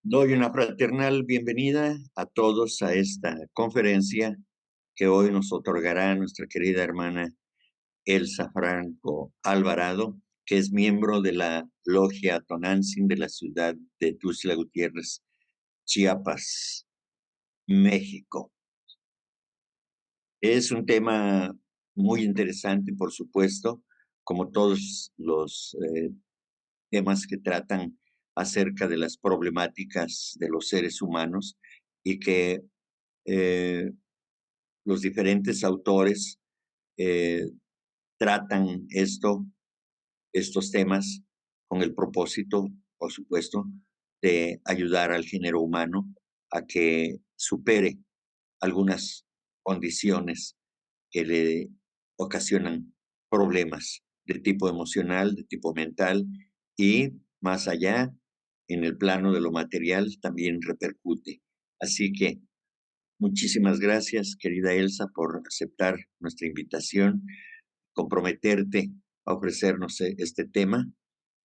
Doy una fraternal bienvenida a todos a esta conferencia que hoy nos otorgará nuestra querida hermana Elsa Franco Alvarado, que es miembro de la Logia Tonantzin de la ciudad de Tuxtla Gutiérrez, Chiapas, México. Es un tema muy interesante, por supuesto, como todos los temas que tratan acerca de las problemáticas de los seres humanos y que eh, los diferentes autores eh, tratan estos temas con el propósito, por supuesto, de ayudar al género humano a que supere algunas condiciones que le ocasionan problemas de tipo emocional, de tipo mental y más allá, en el plano de lo material, también repercute. Así que muchísimas gracias, querida Elsa, por aceptar nuestra invitación, comprometerte a ofrecernos este tema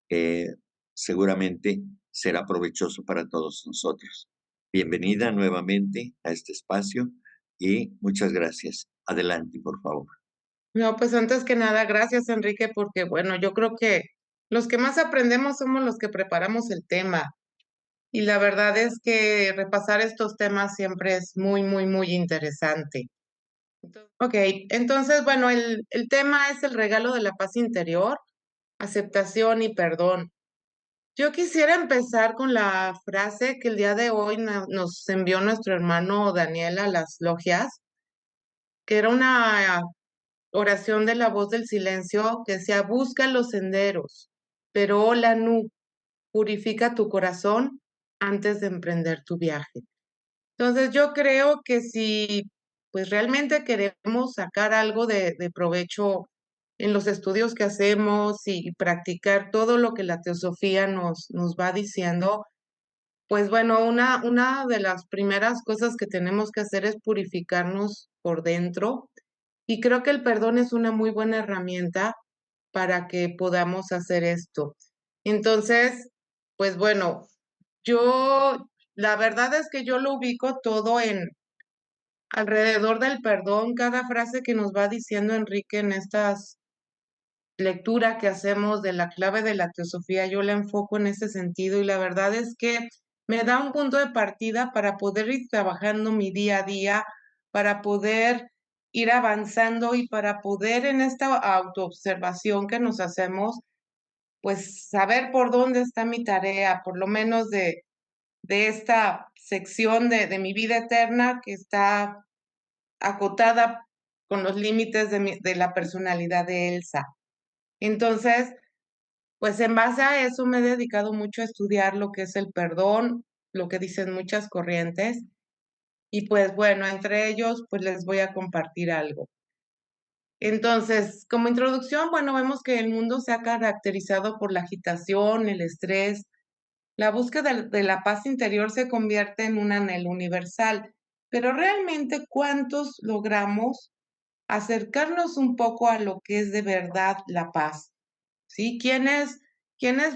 que seguramente será provechoso para todos nosotros. Bienvenida nuevamente a este espacio y muchas gracias. Adelante, por favor. No, pues antes que nada, gracias Enrique, porque bueno, yo creo que los que más aprendemos somos los que preparamos el tema. Y la verdad es que repasar estos temas siempre es muy, muy, muy interesante. Ok, entonces, bueno, el tema es el regalo de la paz interior, aceptación y perdón. Yo quisiera empezar con la frase que el día de hoy nos envió nuestro hermano Daniel a las logias, que era una oración de la voz del silencio que decía, busca los senderos, pero hola Nu, purifica tu corazón antes de emprender tu viaje. Entonces yo creo que si pues realmente queremos sacar algo de provecho en los estudios que hacemos y practicar todo lo que la teosofía nos va diciendo, pues bueno, una de las primeras cosas que tenemos que hacer es purificarnos por dentro y creo que el perdón es una muy buena herramienta para que podamos hacer esto. Entonces, pues bueno, la verdad es que yo lo ubico todo en alrededor del perdón, cada frase que nos va diciendo Enrique en estas lectura que hacemos de la clave de la teosofía, yo la enfoco en ese sentido y la verdad es que me da un punto de partida para poder ir trabajando mi día a día, para poder ir avanzando y para poder en esta autoobservación que nos hacemos, pues saber por dónde está mi tarea, por lo menos de esta sección de mi vida eterna que está acotada con los límites de la personalidad de Elsa. Entonces, pues en base a eso me he dedicado mucho a estudiar lo que es el perdón, lo que dicen muchas corrientes, y pues bueno, entre ellos, pues les voy a compartir algo. Entonces, como introducción, bueno, vemos que el mundo se ha caracterizado por la agitación, el estrés, la búsqueda de la paz interior se convierte en un anhelo universal, pero realmente, ¿cuántos logramos acercarnos un poco a lo que es de verdad la paz? ¿Sí? ¿Quiénes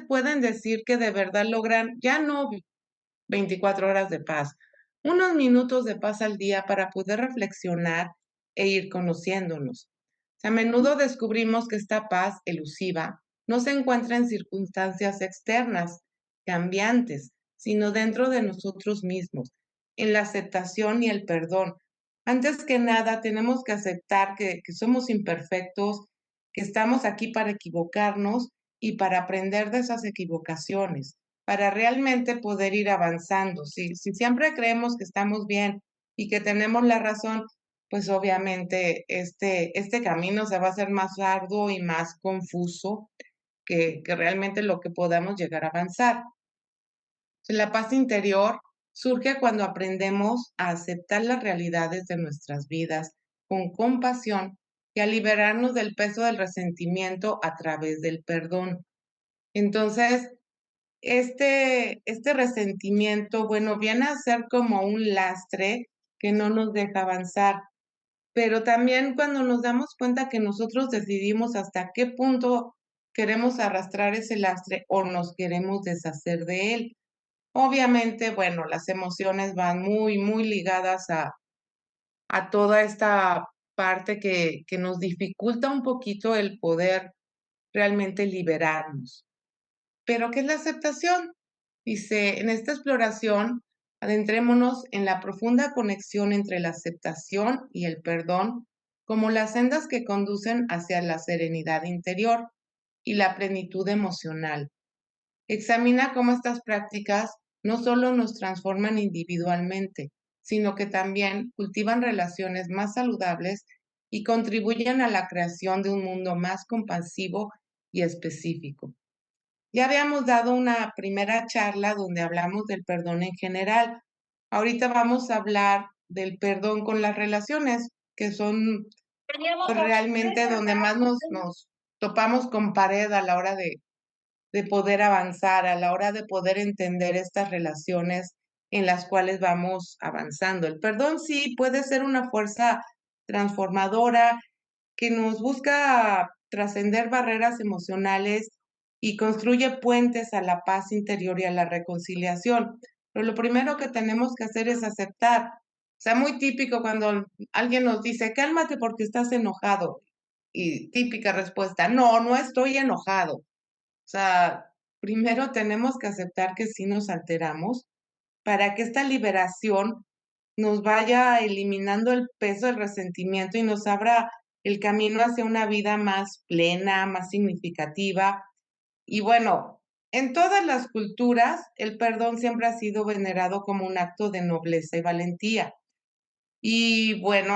pueden decir que de verdad logran ya no 24 horas de paz, unos minutos de paz al día para poder reflexionar e ir conociéndonos? O sea, a menudo descubrimos que esta paz elusiva no se encuentra en circunstancias externas, cambiantes, sino dentro de nosotros mismos, en la aceptación y el perdón. Antes que nada, tenemos que aceptar que somos imperfectos, que estamos aquí para equivocarnos y para aprender de esas equivocaciones, para realmente poder ir avanzando. Si siempre creemos que estamos bien y que tenemos la razón, pues obviamente este camino se va a hacer más arduo y más confuso que realmente lo que podamos llegar a avanzar. La paz interior surge cuando aprendemos a aceptar las realidades de nuestras vidas con compasión y a liberarnos del peso del resentimiento a través del perdón. Entonces, este resentimiento, bueno, viene a ser como un lastre que no nos deja avanzar, pero también cuando nos damos cuenta que nosotros decidimos hasta qué punto queremos arrastrar ese lastre o nos queremos deshacer de él. Obviamente, bueno, las emociones van muy, muy ligadas a toda esta parte que nos dificulta un poquito el poder realmente liberarnos. Pero, ¿qué es la aceptación? Dice, en esta exploración, adentrémonos en la profunda conexión entre la aceptación y el perdón como las sendas que conducen hacia la serenidad interior y la plenitud emocional. Examina cómo estas prácticas no solo nos transforman individualmente, sino que también cultivan relaciones más saludables y contribuyen a la creación de un mundo más compasivo y específico. Ya habíamos dado una primera charla donde hablamos del perdón en general. Ahorita vamos a hablar del perdón con las relaciones, que son pues, realmente donde más nos topamos con pared a la hora de poder avanzar, a la hora de poder entender estas relaciones en las cuales vamos avanzando. El perdón sí puede ser una fuerza transformadora que nos busca trascender barreras emocionales y construye puentes a la paz interior y a la reconciliación. Pero lo primero que tenemos que hacer es aceptar. O sea, muy típico cuando alguien nos dice, cálmate porque estás enojado. Y típica respuesta, no, no estoy enojado. O sea, primero tenemos que aceptar que sí nos alteramos para que esta liberación nos vaya eliminando el peso del resentimiento y nos abra el camino hacia una vida más plena, más significativa. Y bueno, en todas las culturas, el perdón siempre ha sido venerado como un acto de nobleza y valentía. Y bueno,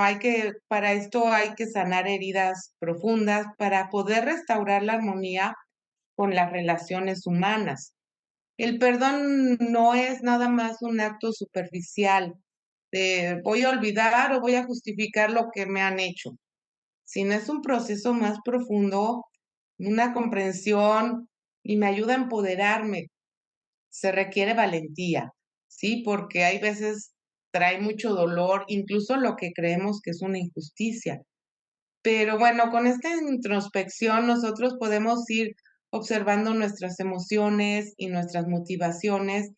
para esto hay que sanar heridas profundas para poder restaurar la armonía con las relaciones humanas. El perdón no es nada más un acto superficial de voy a olvidar o voy a justificar lo que me han hecho, sino es un proceso más profundo, una comprensión y me ayuda a empoderarme. Se requiere valentía, ¿sí? Porque hay veces trae mucho dolor, incluso lo que creemos que es una injusticia. Pero bueno, con esta introspección nosotros podemos ir observando nuestras emociones y nuestras motivaciones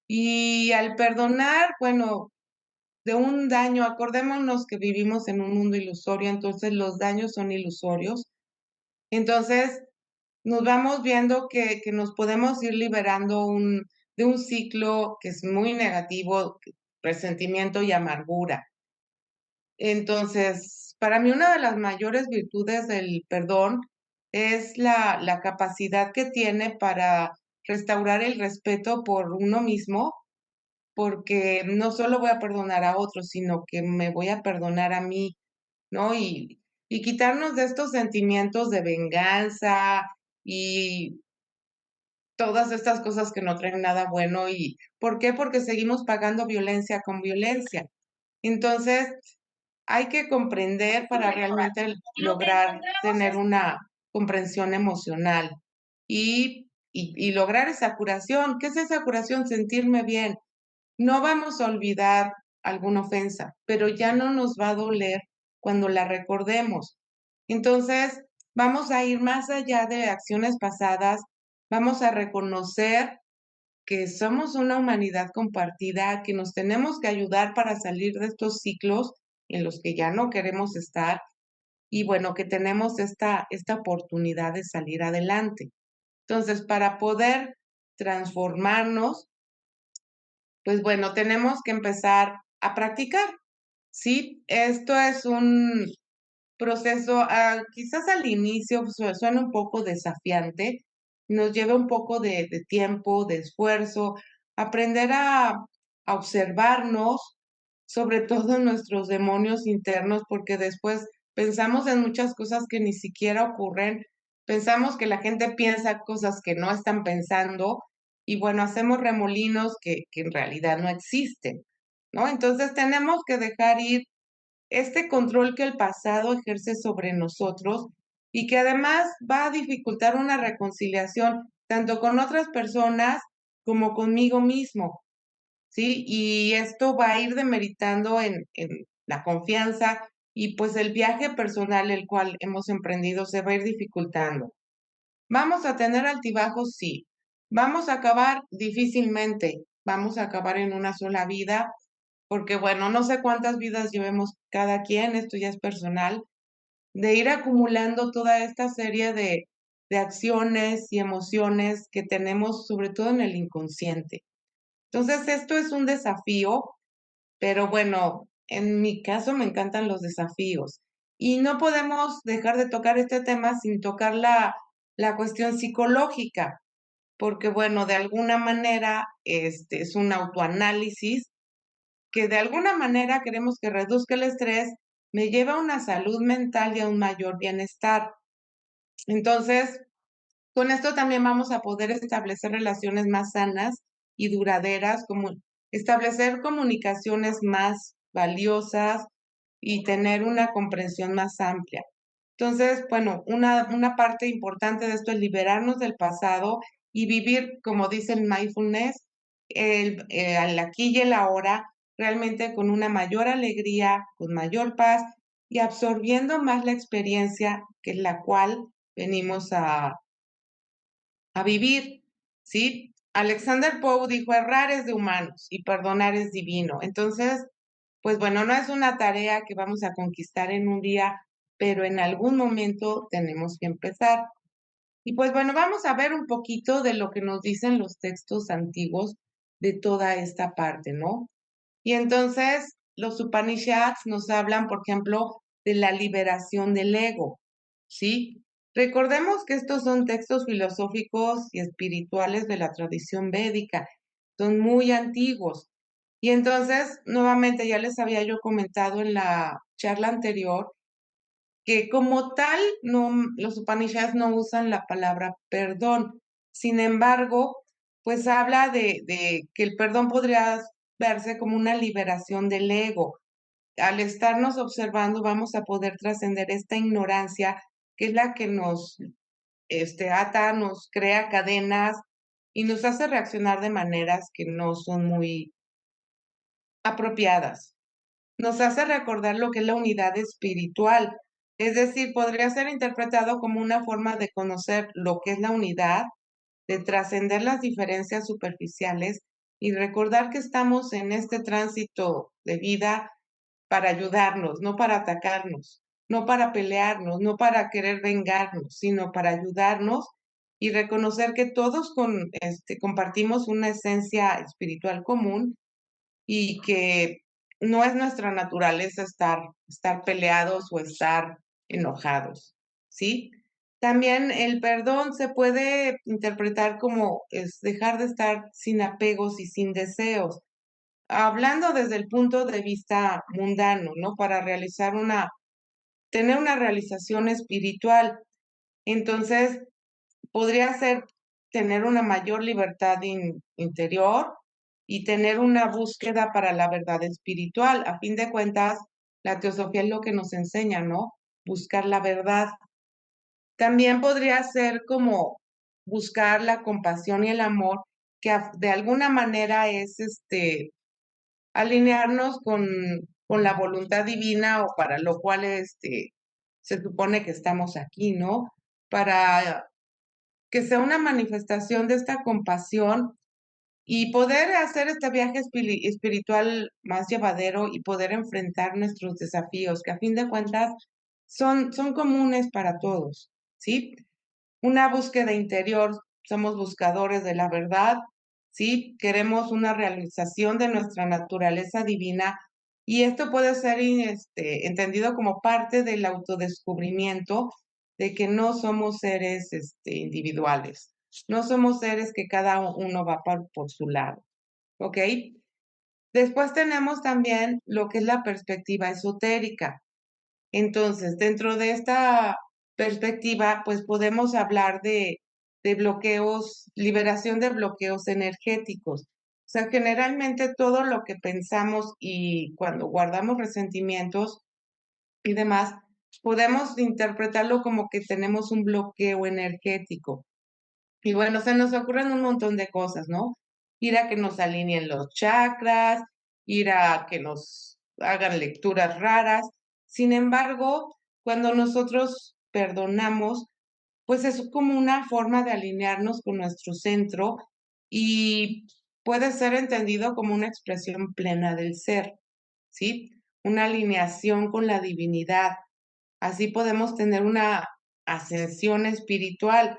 y al perdonar, bueno, de un daño, acordémonos que vivimos en un mundo ilusorio, entonces los daños son ilusorios. Entonces, nos vamos viendo que nos podemos ir liberando de un ciclo que es muy negativo, resentimiento y amargura. Entonces, para mí una de las mayores virtudes del perdón es la capacidad que tiene para restaurar el respeto por uno mismo, porque no solo voy a perdonar a otros, sino que me voy a perdonar a mí, ¿no? Y quitarnos de estos sentimientos de venganza y todas estas cosas que no traen nada bueno. ¿Y por qué? Porque seguimos pagando violencia con violencia. Entonces, hay que comprender para realmente lograr tener una comprensión emocional y lograr esa curación. ¿Qué es esa curación? Sentirme bien. No vamos a olvidar alguna ofensa, pero ya no nos va a doler cuando la recordemos. Entonces, vamos a ir más allá de acciones pasadas, vamos a reconocer que somos una humanidad compartida, que nos tenemos que ayudar para salir de estos ciclos en los que ya no queremos estar y bueno, que tenemos esta oportunidad de salir adelante. Entonces, para poder transformarnos, pues bueno, tenemos que empezar a practicar, ¿sí? Esto es un proceso, quizás al inicio suena un poco desafiante, nos lleva un poco de tiempo, de esfuerzo, aprender a observarnos, sobre todo nuestros demonios internos, porque después pensamos en muchas cosas que ni siquiera ocurren, pensamos que la gente piensa cosas que no están pensando y bueno, hacemos remolinos que en realidad no existen, ¿no? Entonces tenemos que dejar ir este control que el pasado ejerce sobre nosotros y que además va a dificultar una reconciliación tanto con otras personas como conmigo mismo, ¿sí? Y esto va a ir demeritando en la confianza y pues el viaje personal el cual hemos emprendido se va a ir dificultando. Vamos a tener altibajos, sí, vamos a acabar difícilmente, vamos a acabar en una sola vida, porque bueno, no sé cuántas vidas llevemos cada quien, esto ya es personal, de ir acumulando toda esta serie de acciones y emociones que tenemos, sobre todo en el inconsciente. Entonces, esto es un desafío, pero bueno, en mi caso me encantan los desafíos y no podemos dejar de tocar este tema sin tocar la cuestión psicológica, porque bueno, de alguna manera es un autoanálisis que de alguna manera queremos que reduzca el estrés, me lleva a una salud mental y a un mayor bienestar. Entonces, con esto también vamos a poder establecer relaciones más sanas y duraderas, como establecer comunicaciones más valiosas y tener una comprensión más amplia. Entonces, bueno, una parte importante de esto es liberarnos del pasado y vivir, como dice el mindfulness, al aquí y el ahora, realmente con una mayor alegría, con mayor paz y absorbiendo más la experiencia que es la cual venimos a vivir, ¿sí? Alexander Poe dijo, errar es de humanos y perdonar es divino. Entonces, pues bueno, no es una tarea que vamos a conquistar en un día, pero en algún momento tenemos que empezar. Y pues bueno, vamos a ver un poquito de lo que nos dicen los textos antiguos de toda esta parte, ¿no? Y entonces los Upanishads nos hablan, por ejemplo, de la liberación del ego, ¿sí? Recordemos que estos son textos filosóficos y espirituales de la tradición védica, son muy antiguos. Y entonces, nuevamente, ya les había yo comentado en la charla anterior que como tal, no, los Upanishads no usan la palabra perdón. Sin embargo, pues habla de que el perdón podría verse como una liberación del ego. Al estarnos observando, vamos a poder trascender esta ignorancia que es la que nos ata, nos crea cadenas y nos hace reaccionar de maneras que no son muy apropiadas. Nos hace recordar lo que es la unidad espiritual, es decir, podría ser interpretado como una forma de conocer lo que es la unidad, de trascender las diferencias superficiales y recordar que estamos en este tránsito de vida para ayudarnos, no para atacarnos, no para pelearnos, no para querer vengarnos, sino para ayudarnos y reconocer que todos compartimos una esencia espiritual común y que no es nuestra naturaleza estar peleados o estar enojados, ¿sí? También el perdón se puede interpretar como es dejar de estar sin apegos y sin deseos, hablando desde el punto de vista mundano, ¿no? Para tener una realización espiritual. Entonces, podría ser tener una mayor libertad interior y tener una búsqueda para la verdad espiritual. A fin de cuentas, la teosofía es lo que nos enseña, ¿no? Buscar la verdad. También podría ser como buscar la compasión y el amor, que de alguna manera es alinearnos con la voluntad divina o para lo cual se supone que estamos aquí, ¿no? Para que sea una manifestación de esta compasión y poder hacer este viaje espiritual más llevadero y poder enfrentar nuestros desafíos, que a fin de cuentas son comunes para todos, ¿sí? Una búsqueda interior, somos buscadores de la verdad, ¿sí? Queremos una realización de nuestra naturaleza divina y esto puede ser entendido como parte del autodescubrimiento de que no somos seres individuales, no somos seres que cada uno va por su lado, ¿ok? Después tenemos también lo que es la perspectiva esotérica. Entonces, dentro de esta perspectiva, pues podemos hablar de bloqueos, liberación de bloqueos energéticos. O sea, generalmente todo lo que pensamos y cuando guardamos resentimientos y demás, podemos interpretarlo como que tenemos un bloqueo energético. Y bueno, se nos ocurren un montón de cosas, ¿no? Ir a que nos alineen los chakras, ir a que nos hagan lecturas raras. Sin embargo, cuando nosotros perdonamos, pues es como una forma de alinearnos con nuestro centro y puede ser entendido como una expresión plena del ser, ¿sí? Una alineación con la divinidad. Así podemos tener una ascensión espiritual.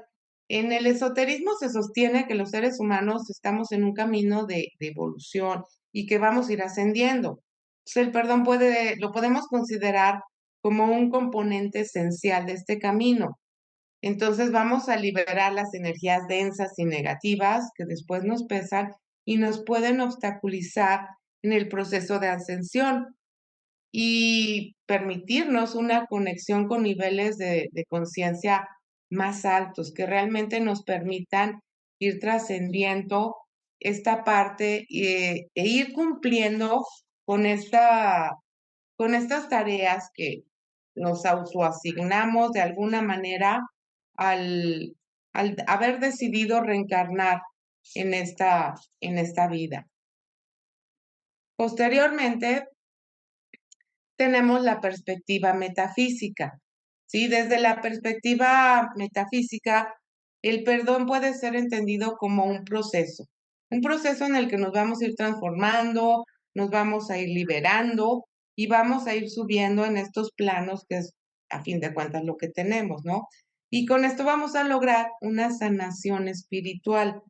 En el esoterismo se sostiene que los seres humanos estamos en un camino de evolución y que vamos a ir ascendiendo. Entonces, el perdón lo podemos considerar como un componente esencial de este camino. Entonces vamos a liberar las energías densas y negativas que después nos pesan y nos pueden obstaculizar en el proceso de ascensión y permitirnos una conexión con niveles de conciencia más altos, que realmente nos permitan ir trascendiendo esta parte e ir cumpliendo con con estas tareas que nos autoasignamos de alguna manera al, al haber decidido reencarnar en esta vida. Posteriormente, tenemos la perspectiva metafísica, ¿sí? Desde la perspectiva metafísica, el perdón puede ser entendido como un proceso en el que nos vamos a ir transformando, nos vamos a ir liberando y vamos a ir subiendo en estos planos que es, a fin de cuentas, lo que tenemos, ¿no? Y con esto vamos a lograr una sanación espiritual.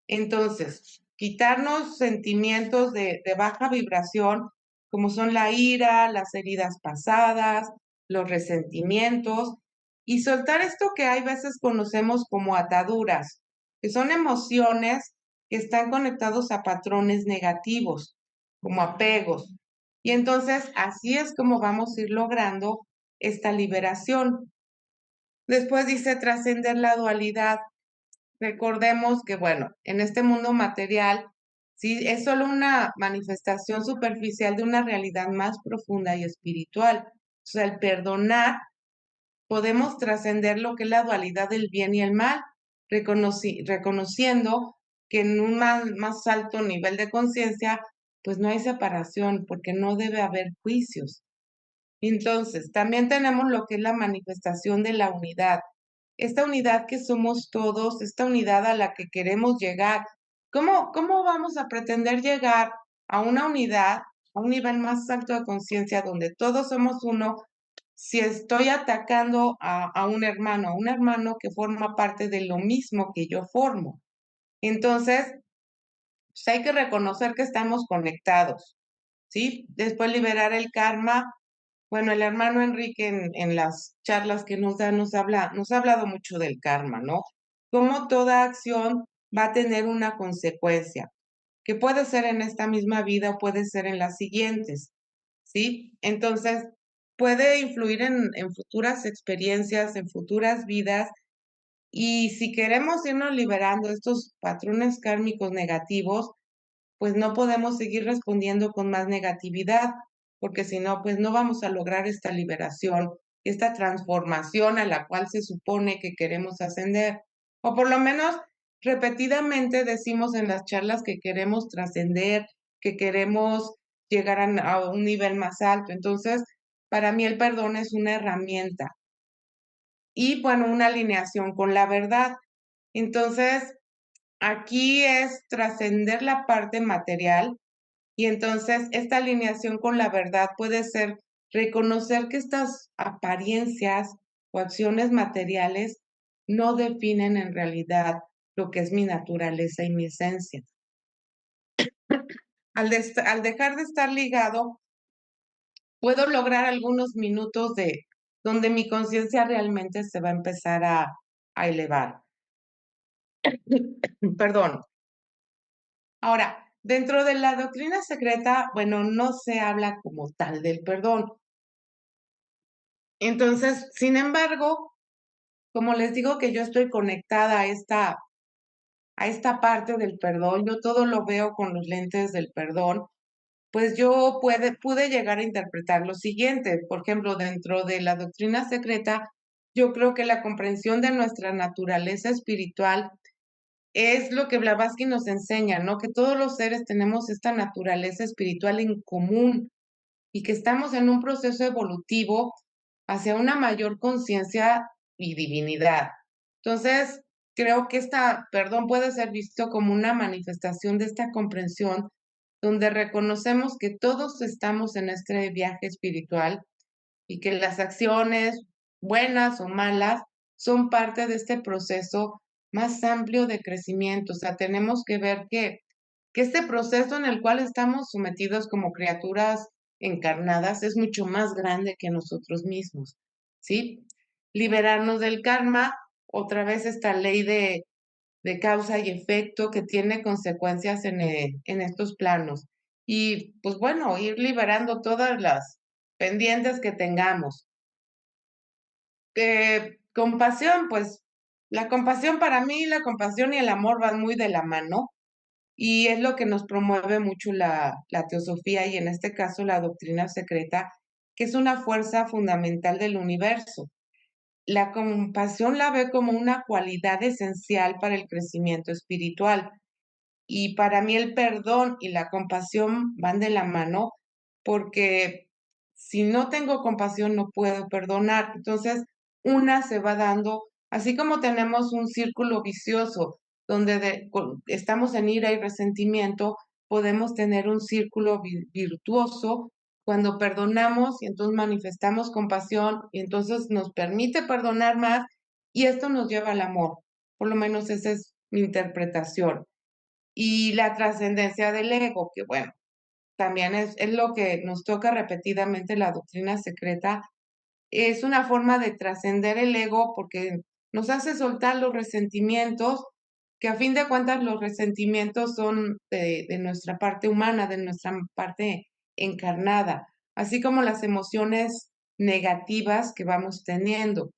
Entonces, quitarnos sentimientos de baja vibración, como son la ira, las heridas pasadas, los resentimientos, y soltar esto que hay veces conocemos como ataduras, que son emociones que están conectados a patrones negativos, como apegos. Y entonces, así es como vamos a ir logrando esta liberación. Después dice trascender la dualidad. Recordemos que, bueno, en este mundo material, sí, es solo una manifestación superficial de una realidad más profunda y espiritual. O sea, el perdonar, podemos trascender lo que es la dualidad del bien y el mal, reconociendo que en un más alto nivel de conciencia, pues no hay separación, porque no debe haber juicios. Entonces, también tenemos lo que es la manifestación de la unidad, esta unidad que somos todos, esta unidad a la que queremos llegar. ¿Cómo vamos a pretender llegar a una unidad, a un nivel más alto de conciencia donde todos somos uno, si estoy atacando a un hermano que forma parte de lo mismo que yo formo? Entonces, pues hay que reconocer que estamos conectados, ¿sí? Después liberar el karma. Bueno, el hermano Enrique en las charlas que nos da nos ha hablado mucho del karma, ¿no? Cómo toda acción va a tener una consecuencia, que puede ser en esta misma vida o puede ser en las siguientes, ¿sí? Entonces, puede influir en futuras experiencias, en futuras vidas, y si queremos irnos liberando estos patrones kármicos negativos, pues no podemos seguir respondiendo con más negatividad, porque si no, pues no vamos a lograr esta liberación, esta transformación a la cual se supone que queremos ascender. O por lo menos repetidamente decimos en las charlas que queremos trascender, que queremos llegar a un nivel más alto. Entonces, para mí el perdón es una herramienta y, bueno, una alineación con la verdad. Entonces, aquí es trascender la parte material y entonces esta alineación con la verdad puede ser reconocer que estas apariencias o acciones materiales no definen en realidad lo que es mi naturaleza y mi esencia. Al dejar de estar ligado, puedo lograr algunos minutos de donde mi conciencia realmente se va a empezar a elevar. Perdón. Ahora, dentro de la doctrina secreta, bueno, no se habla como tal del perdón. Entonces, sin embargo, como les digo que yo estoy conectada a esta parte del perdón, yo todo lo veo con los lentes del perdón, pues yo pude llegar a interpretar lo siguiente. Por ejemplo, dentro de la doctrina secreta, yo creo que la comprensión de nuestra naturaleza espiritual es lo que Blavatsky nos enseña, ¿no? Que todos los seres tenemos esta naturaleza espiritual en común y que estamos en un proceso evolutivo hacia una mayor conciencia y divinidad. Entonces, creo que esta perdón puede ser visto como una manifestación de esta comprensión, donde reconocemos que todos estamos en este viaje espiritual y que las acciones, buenas o malas, son parte de este proceso más amplio de crecimiento. O sea, tenemos que ver que este proceso en el cual estamos sometidos como criaturas encarnadas es mucho más grande que nosotros mismos, ¿sí? Liberarnos del karma, otra vez esta ley de causa y efecto que tiene consecuencias en estos planos. Y pues bueno, ir liberando todas las pendientes que tengamos. Compasión, pues la compasión para mí, la compasión y el amor van muy de la mano y es lo que nos promueve mucho la teosofía y en este caso la doctrina secreta, que es una fuerza fundamental del universo. La compasión la ve como una cualidad esencial para el crecimiento espiritual. Y para mí el perdón y la compasión van de la mano porque si no tengo compasión no puedo perdonar. Entonces, una se va dando, así como tenemos un círculo vicioso donde estamos en ira y resentimiento, podemos tener un círculo virtuoso cuando perdonamos y entonces manifestamos compasión y entonces nos permite perdonar más y esto nos lleva al amor. Por lo menos esa es mi interpretación. Y la trascendencia del ego, que bueno, también es lo que nos toca repetidamente la doctrina secreta, es una forma de trascender el ego porque nos hace soltar los resentimientos, que a fin de cuentas los resentimientos son de nuestra parte humana, de nuestra parte encarnada, así como las emociones negativas que vamos teniendo.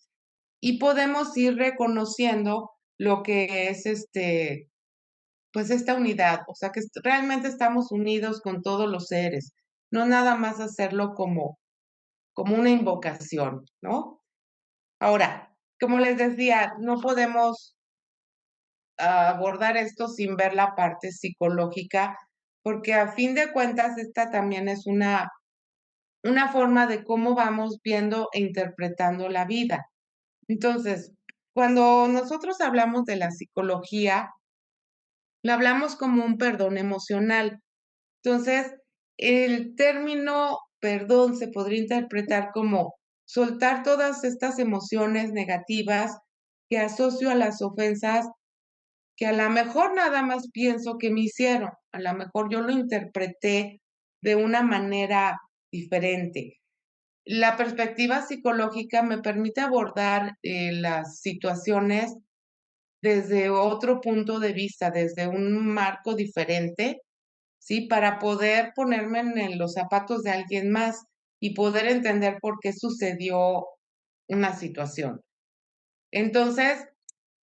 Y podemos ir reconociendo lo que es pues esta unidad, o sea que realmente estamos unidos con todos los seres, no nada más hacerlo como una invocación, ¿no? Ahora, como les decía, no podemos abordar esto sin ver la parte psicológica, porque a fin de cuentas esta también es una forma de cómo vamos viendo e interpretando la vida. Entonces, cuando nosotros hablamos de la psicología, la hablamos como un perdón emocional. Entonces, el término perdón se podría interpretar como soltar todas estas emociones negativas que asocio a las ofensas que a lo mejor nada más pienso que me hicieron, a lo mejor yo lo interpreté de una manera diferente. La perspectiva psicológica me permite abordar las situaciones desde otro punto de vista, desde un marco diferente, ¿sí? Para poder ponerme en los zapatos de alguien más y poder entender por qué sucedió una situación. Entonces,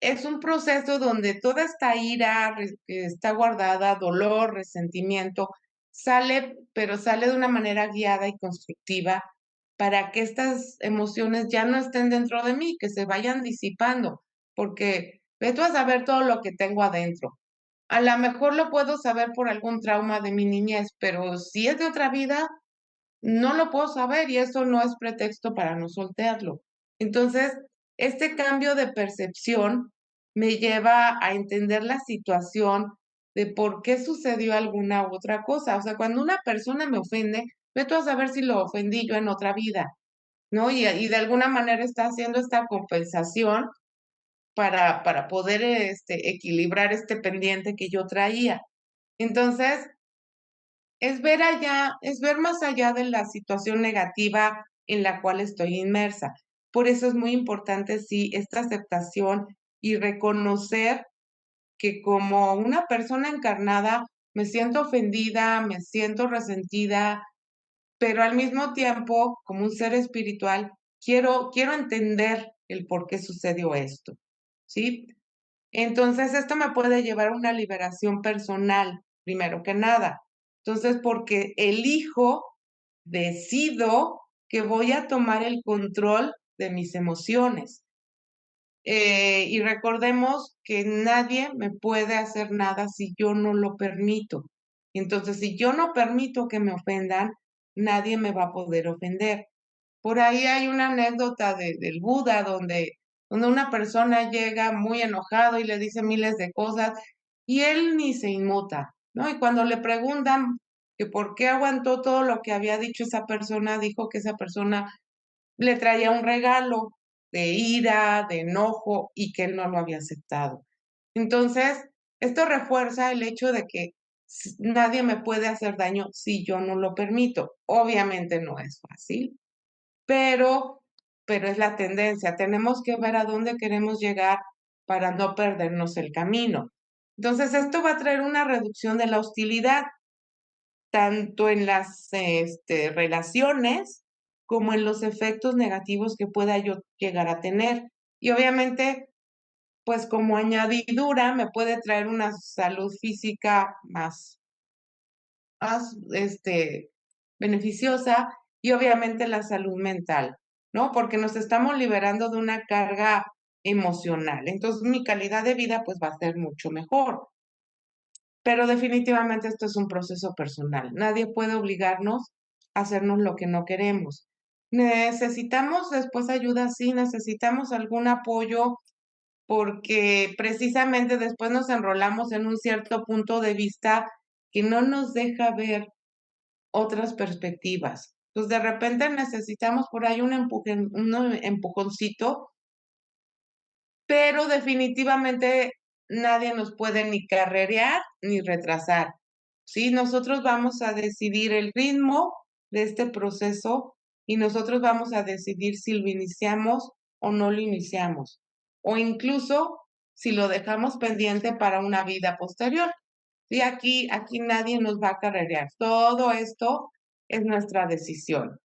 es un proceso donde toda esta ira que está guardada, dolor, resentimiento, sale, pero sale de una manera guiada y constructiva para que estas emociones ya no estén dentro de mí, que se vayan disipando, porque ve tú a saber todo lo que tengo adentro. A lo mejor lo puedo saber por algún trauma de mi niñez, pero si es de otra vida, no lo puedo saber y eso no es pretexto para no soltarlo. Entonces, este cambio de percepción me lleva a entender la situación de por qué sucedió alguna u otra cosa. O sea, cuando una persona me ofende, ve tú a saber si lo ofendí yo en otra vida, ¿no? Y de alguna manera está haciendo esta compensación para poder equilibrar este pendiente que yo traía. Entonces, es ver más allá de la situación negativa en la cual estoy inmersa. Por eso es muy importante, sí, esta aceptación y reconocer que como una persona encarnada me siento ofendida, me siento resentida, pero al mismo tiempo, como un ser espiritual, quiero entender el por qué sucedió esto, ¿sí? Entonces, esto me puede llevar a una liberación personal, primero que nada. Entonces, porque elijo, decido que voy a tomar el control de mis emociones. Y recordemos que nadie me puede hacer nada si yo no lo permito. Entonces, si yo no permito que me ofendan, nadie me va a poder ofender. Por ahí hay una anécdota del Buda donde donde una persona llega muy enojado y le dice miles de cosas y él ni se inmuta, ¿no? Y cuando le preguntan que por qué aguantó todo lo que había dicho esa persona, dijo que esa persona le traía un regalo de ira, de enojo y que él no lo había aceptado. Entonces, esto refuerza el hecho de que nadie me puede hacer daño si yo no lo permito. Obviamente no es fácil, pero, pero es la tendencia. Tenemos que ver a dónde queremos llegar para no perdernos el camino. Entonces, esto va a traer una reducción de la hostilidad, tanto en las relaciones como en los efectos negativos que pueda yo llegar a tener. Y obviamente, pues como añadidura, me puede traer una salud física más beneficiosa y obviamente la salud mental, ¿no? Porque nos estamos liberando de una carga emocional. Entonces, mi calidad de vida, pues va a ser mucho mejor. Pero definitivamente esto es un proceso personal. Nadie puede obligarnos a hacernos lo que no queremos. Necesitamos después ayuda, sí, necesitamos algún apoyo porque precisamente después nos enrolamos en un cierto punto de vista que no nos deja ver otras perspectivas. Pues de repente necesitamos por ahí un empujoncito, pero definitivamente nadie nos puede ni carrerear ni retrasar. ¿Sí? Nosotros vamos a decidir el ritmo de este proceso y nosotros vamos a decidir si lo iniciamos o no lo iniciamos, o incluso si lo dejamos pendiente para una vida posterior. Y aquí nadie nos va a carrerear. Todo esto es nuestra decisión.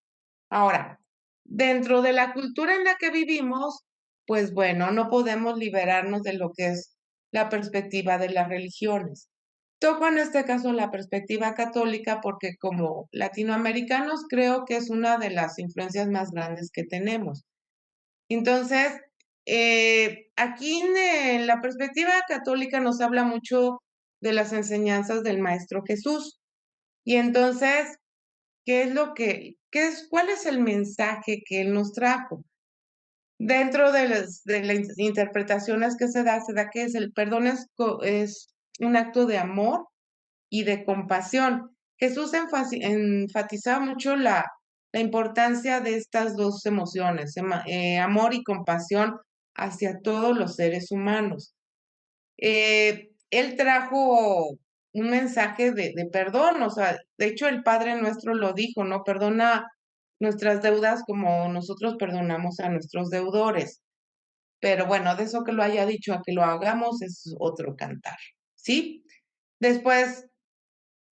Ahora, dentro de la cultura en la que vivimos, pues bueno, no podemos liberarnos de lo que es la perspectiva de las religiones. Toco en este caso la perspectiva católica porque como latinoamericanos creo que es una de las influencias más grandes que tenemos. Entonces, aquí en la perspectiva católica nos habla mucho de las enseñanzas del Maestro Jesús. Y entonces, cuál es el mensaje que él nos trajo? Dentro de las interpretaciones que se da que el perdón es un acto de amor y de compasión. Jesús enfatizaba mucho la importancia de estas dos emociones, amor y compasión hacia todos los seres humanos. Él trajo un mensaje de perdón, o sea, de hecho el Padre Nuestro lo dijo, ¿no? Perdona nuestras deudas como nosotros perdonamos a nuestros deudores. Pero bueno, de eso que lo haya dicho a que lo hagamos es otro cantar, ¿sí? Después,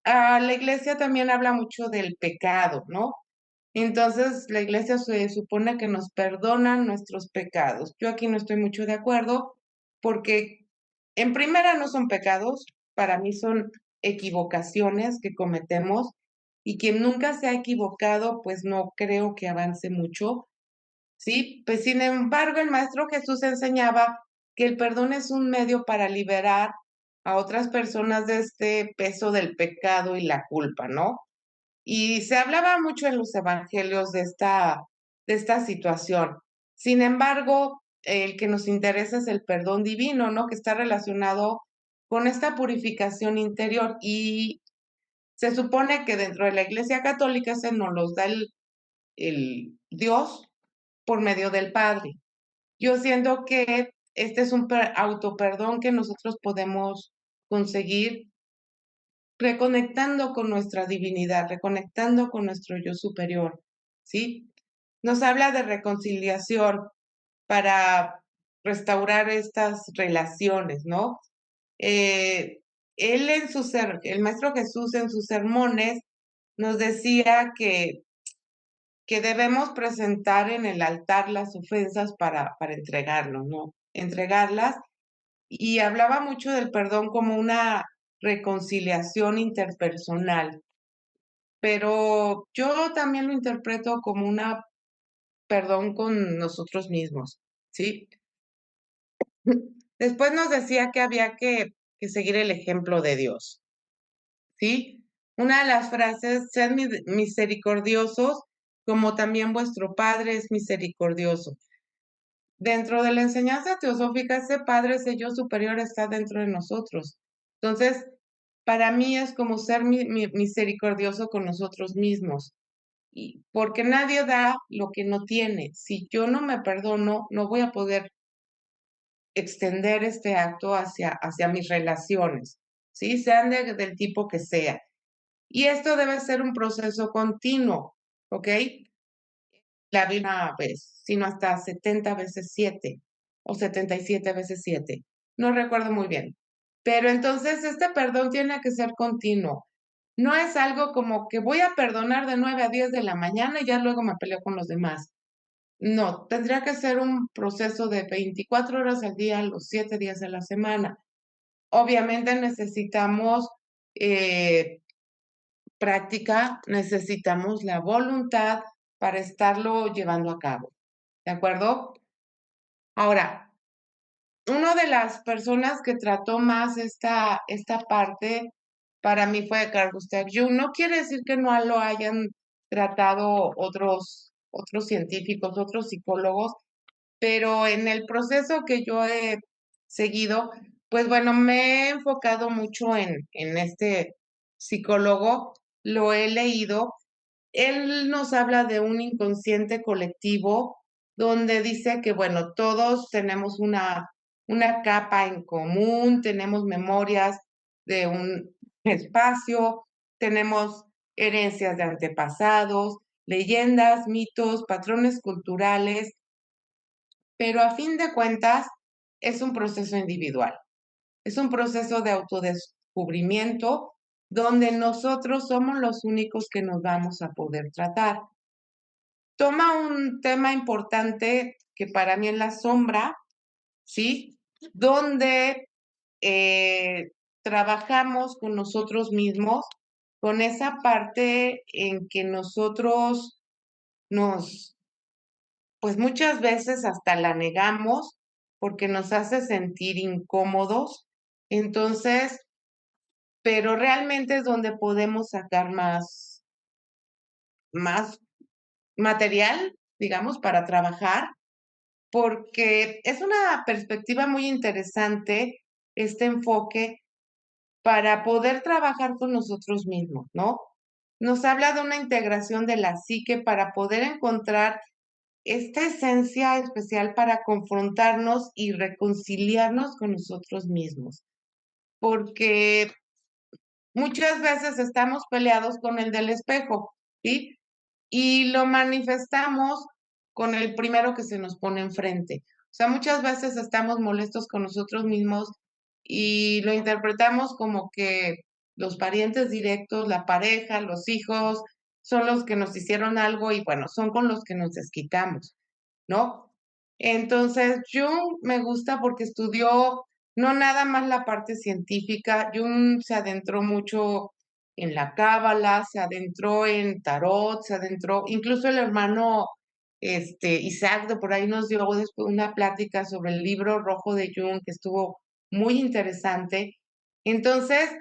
la iglesia también habla mucho del pecado, ¿no? Entonces, la iglesia se supone que nos perdona nuestros pecados. Yo aquí no estoy mucho de acuerdo porque en primera no son pecados, para mí son equivocaciones que cometemos y quien nunca se ha equivocado, pues no creo que avance mucho, ¿sí? Pues sin embargo, el Maestro Jesús enseñaba que el perdón es un medio para liberar a otras personas de este peso del pecado y la culpa, ¿no? Y se hablaba mucho en los evangelios de esta situación. Sin embargo, el que nos interesa es el perdón divino, ¿no? Que está relacionado con esta purificación interior. Y se supone que dentro de la Iglesia Católica se nos los da el Dios por medio del Padre. Yo siento que este es un autoperdón que nosotros podemos conseguir reconectando con nuestra divinidad, reconectando con nuestro yo superior, ¿sí? Nos habla de reconciliación para restaurar estas relaciones, ¿no? Eh, el Maestro Jesús en sus sermones nos decía que debemos presentar en el altar las ofensas para entregarlo, ¿no? Entregarlas y hablaba mucho del perdón como una reconciliación interpersonal, pero yo también lo interpreto como una perdón con nosotros mismos, ¿sí? Después nos decía que había que seguir el ejemplo de Dios, ¿sí? Una de las frases, sean misericordiosos como también vuestro Padre es misericordioso. dentro de la enseñanza teosófica, ese Padre, ese yo superior está dentro de nosotros. Entonces, para mí es como ser misericordioso con nosotros mismos. Y porque nadie da lo que no tiene. Si yo no me perdono, no voy a poder extender este acto hacia mis relaciones, ¿sí? Sean del tipo que sea. Y esto debe ser un proceso continuo, ¿ok? La vi una vez, sino hasta 70 veces 7 o 77 veces 7. No recuerdo muy bien. Pero entonces este perdón tiene que ser continuo. No es algo como que voy a perdonar de 9 a 10 de la mañana y ya luego me peleo con los demás. No, tendría que ser un proceso de 24 horas al día, los 7 días de la semana. Obviamente necesitamos práctica, necesitamos la voluntad para estarlo llevando a cabo. ¿De acuerdo? Ahora, una de las personas que trató más esta parte para mí fue Carl Gustav Jung. No quiere decir que no lo hayan tratado otros científicos, otros psicólogos, pero en el proceso que yo he seguido, pues bueno, me he enfocado mucho en este psicólogo, lo he leído. Él nos habla de un inconsciente colectivo donde dice que, bueno, todos tenemos una capa en común, tenemos memorias de un espacio, tenemos herencias de antepasados, leyendas, mitos, patrones culturales, pero a fin de cuentas es un proceso individual, es un proceso de autodescubrimiento donde nosotros somos los únicos que nos vamos a poder tratar. Toma un tema importante que para mí es la sombra, ¿sí? Donde trabajamos con nosotros mismos, con esa parte en que nosotros nos pues muchas veces hasta la negamos porque nos hace sentir incómodos. Entonces, pero realmente es donde podemos sacar más material, digamos, para trabajar, porque es una perspectiva muy interesante este enfoque para poder trabajar con nosotros mismos, ¿no? Nos habla de una integración de la psique para poder encontrar esta esencia especial para confrontarnos y reconciliarnos con nosotros mismos, porque muchas veces estamos peleados con el del espejo, ¿sí? Y lo manifestamos con el primero que se nos pone enfrente. O sea, muchas veces estamos molestos con nosotros mismos y lo interpretamos como que los parientes directos, la pareja, los hijos, son los que nos hicieron algo y bueno, son con los que nos desquitamos, ¿no? Entonces, Jung me gusta porque estudió no nada más la parte científica, Jung se adentró mucho en la cábala, se adentró en tarot, se adentró, incluso el hermano Isaac de por ahí nos dio después una plática sobre el libro rojo de Jung que estuvo muy interesante. Entonces,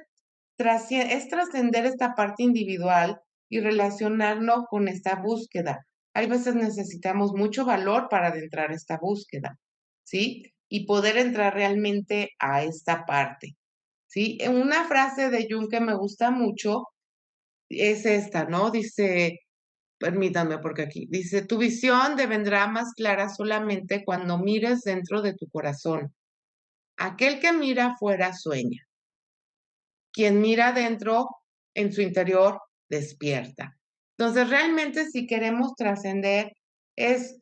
es trascender esta parte individual y relacionarnos con esta búsqueda. Hay veces necesitamos mucho valor para adentrar esta búsqueda, ¿sí? Y poder entrar realmente a esta parte, ¿sí? Una frase de Jung que me gusta mucho es esta, ¿no? Dice, permítanme porque aquí, dice, tu visión devendrá más clara solamente cuando mires dentro de tu corazón. Aquel que mira afuera sueña. Quien mira adentro, en su interior, despierta. Entonces, realmente si queremos trascender, es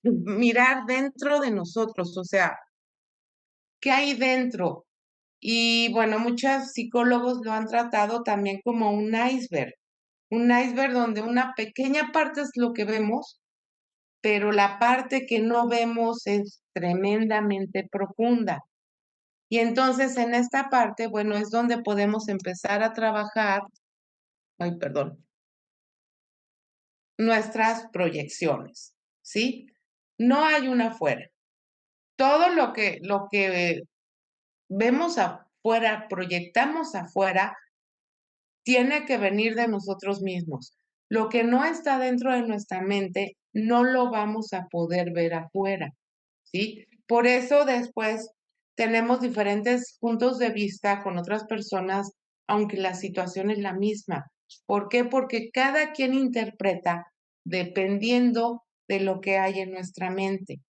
mirar dentro de nosotros, o sea, ¿qué hay dentro? Y bueno, muchos psicólogos lo han tratado también como un iceberg donde una pequeña parte es lo que vemos, pero la parte que no vemos es tremendamente profunda. Y entonces en esta parte, bueno, es donde podemos empezar a trabajar, ay, perdón, nuestras proyecciones, ¿sí? No hay una afuera. Todo lo que vemos afuera, proyectamos afuera, tiene que venir de nosotros mismos. Lo que no está dentro de nuestra mente, no lo vamos a poder ver afuera. ¿sí? Por eso después tenemos diferentes puntos de vista con otras personas, aunque la situación es la misma. ¿Por qué? Porque cada quien interpreta dependiendo de lo que hay en nuestra mente.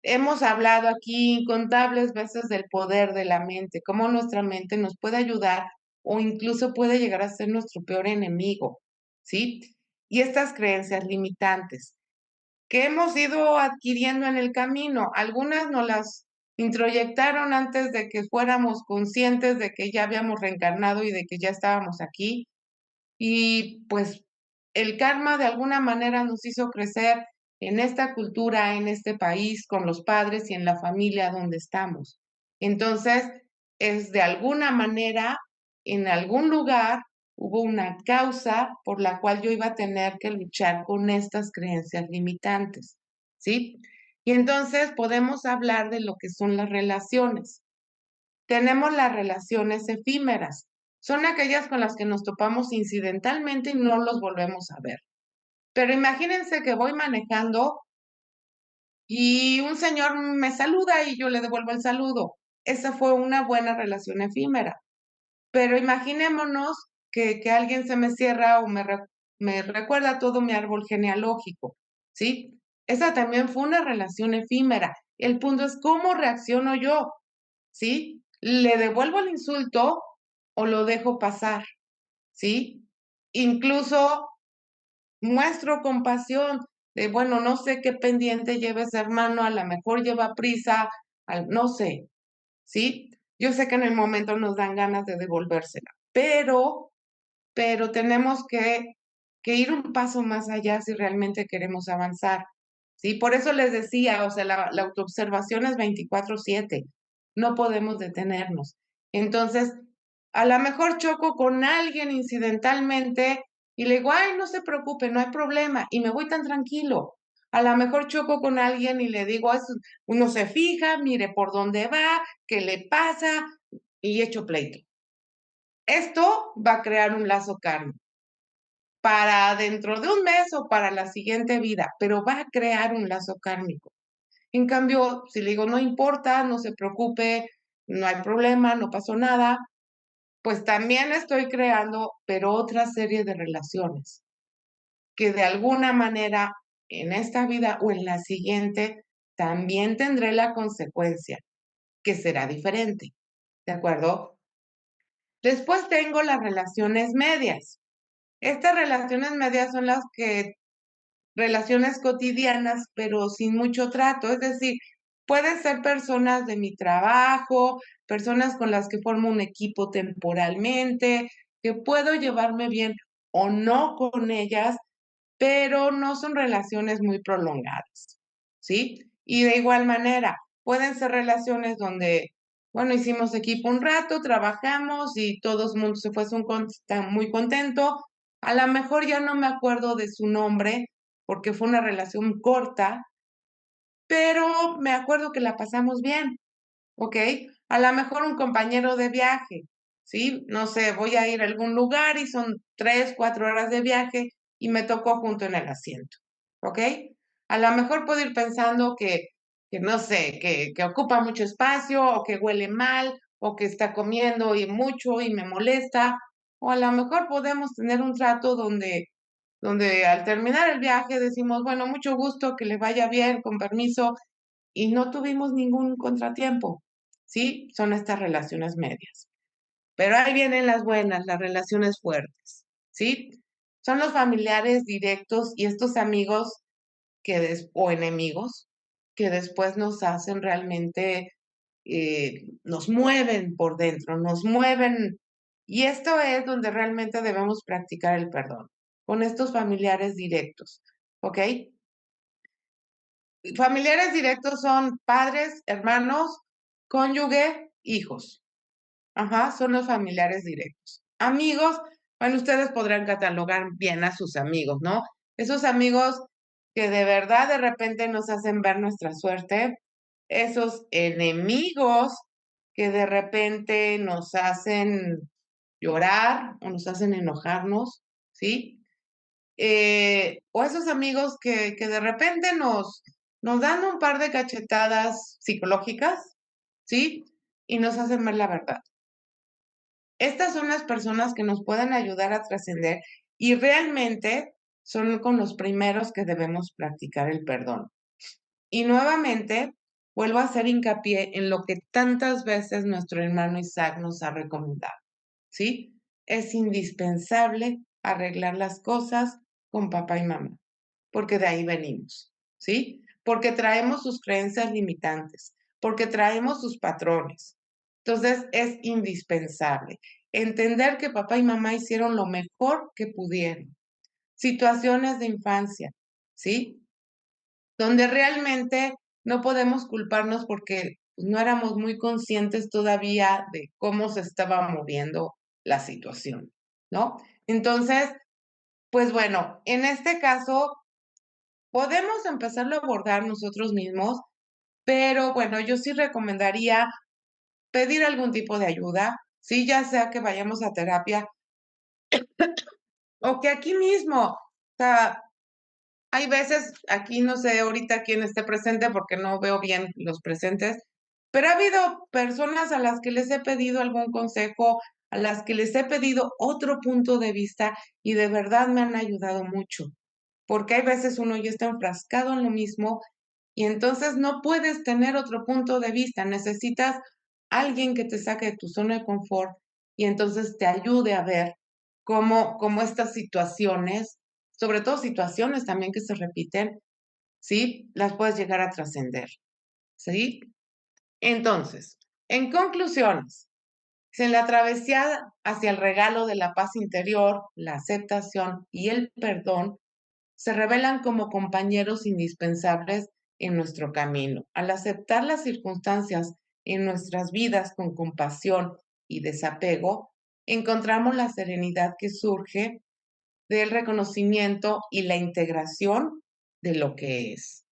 Hemos hablado aquí incontables veces del poder de la mente, cómo nuestra mente nos puede ayudar o incluso puede llegar a ser nuestro peor enemigo, ¿sí? Y estas creencias limitantes que hemos ido adquiriendo en el camino. Algunas nos las introyectaron antes de que fuéramos conscientes de que ya habíamos reencarnado y de que ya estábamos aquí. Y pues el karma de alguna manera nos hizo crecer en esta cultura, en este país, con los padres y en la familia donde estamos. Entonces, es de alguna manera, en algún lugar, hubo una causa por la cual yo iba a tener que luchar con estas creencias limitantes, ¿sí? Y entonces podemos hablar de lo que son las relaciones. Tenemos las relaciones efímeras. Son aquellas con las que nos topamos incidentalmente y no los volvemos a ver. Pero imagínense que voy manejando y un señor me saluda y yo le devuelvo el saludo. Esa fue una buena relación efímera. Pero imaginémonos que alguien se me cierra o me recuerda todo mi árbol genealógico, ¿sí? Esa también fue una relación efímera. El punto es cómo reacciono yo, ¿sí? ¿Le devuelvo el insulto o lo dejo pasar? ¿Sí? Incluso muestro compasión de, bueno, no sé qué pendiente lleva ese hermano, a lo mejor lleva prisa, no sé, ¿sí? Yo sé que en el momento nos dan ganas de devolvérsela, pero tenemos que ir un paso más allá si realmente queremos avanzar, ¿sí? Por eso les decía, o sea, la autoobservación es 24/7, no podemos detenernos. Entonces, a lo mejor choco con alguien incidentalmente y le digo, ay, no se preocupe, no hay problema, y me voy tan tranquilo. A lo mejor choco con alguien y le digo, uno se fija, mire por dónde va, qué le pasa, y echo pleito. Esto va a crear un lazo kármico para dentro de un mes o para la siguiente vida, pero va a crear un lazo kármico. En cambio, si le digo, no importa, no se preocupe, no hay problema, no pasó nada, pues también estoy creando, pero otra serie de relaciones que de alguna manera en esta vida o en la siguiente también tendré la consecuencia, que será diferente, ¿de acuerdo? Después tengo las relaciones medias. Estas relaciones medias son las que relaciones cotidianas, pero sin mucho trato. Es decir, pueden ser personas de mi trabajo, personas con las que formo un equipo temporalmente, que puedo llevarme bien o no con ellas, pero no son relaciones muy prolongadas, ¿sí? Y de igual manera, pueden ser relaciones donde, bueno, hicimos equipo un rato, trabajamos y todo el mundo se fue está muy contento. A lo mejor ya no me acuerdo de su nombre porque fue una relación corta, pero me acuerdo que la pasamos bien, ¿ok? A lo mejor un compañero de viaje, ¿sí? No sé, voy a ir a algún lugar y son 3, 4 horas de viaje y me tocó junto en el asiento, ¿ok? A lo mejor puedo ir pensando que no sé, que ocupa mucho espacio o que huele mal o que está comiendo y mucho y me molesta, o a lo mejor podemos tener un trato donde al terminar el viaje decimos, bueno, mucho gusto, que le vaya bien, con permiso, y no tuvimos ningún contratiempo, ¿sí? Son estas relaciones medias. Pero ahí vienen las buenas, las relaciones fuertes, ¿sí? Son los familiares directos y estos amigos o enemigos que después nos hacen realmente, nos mueven por dentro, nos mueven. Y esto es donde realmente debemos practicar el perdón, con estos familiares directos, ¿ok? Familiares directos son padres, hermanos, cónyuge, hijos. Ajá, son los familiares directos. Amigos, bueno, ustedes podrán catalogar bien a sus amigos, ¿no? Esos amigos que de verdad de repente nos hacen ver nuestra suerte. Esos enemigos que de repente nos hacen llorar o nos hacen enojarnos, ¿sí? O esos amigos que de repente nos dan un par de cachetadas psicológicas, ¿sí? Y nos hacen ver la verdad. Estas son las personas que nos pueden ayudar a trascender y realmente son con los primeros que debemos practicar el perdón. Y nuevamente, vuelvo a hacer hincapié en lo que tantas veces nuestro hermano Isaac nos ha recomendado, ¿sí? Es indispensable arreglar las cosas con papá y mamá, porque de ahí venimos, ¿sí? Porque traemos sus creencias limitantes, porque traemos sus patrones. Entonces, es indispensable entender que papá y mamá hicieron lo mejor que pudieron. Situaciones de infancia, ¿sí? Donde realmente no podemos culparnos porque no éramos muy conscientes todavía de cómo se estaba moviendo la situación, ¿no? Entonces, pues bueno, en este caso podemos empezarlo a abordar nosotros mismos, pero bueno, yo sí recomendaría pedir algún tipo de ayuda, sí, ya sea que vayamos a terapia o que aquí mismo, o sea, hay veces, aquí no sé ahorita quién esté presente porque no veo bien los presentes, pero ha habido personas a las que les he pedido algún consejo, a las que les he pedido otro punto de vista y de verdad me han ayudado mucho, porque hay veces uno ya está enfrascado en lo mismo y entonces no puedes tener otro punto de vista, necesitas alguien que te saque de tu zona de confort y entonces te ayude a ver cómo estas situaciones, sobre todo situaciones también que se repiten, ¿sí? Las puedes llegar a trascender, ¿sí? Entonces, en conclusiones, si en la travesía hacia el regalo de la paz interior, la aceptación y el perdón se revelan como compañeros indispensables en nuestro camino. Al aceptar las circunstancias en nuestras vidas con compasión y desapego, encontramos la serenidad que surge del reconocimiento y la integración de lo que es.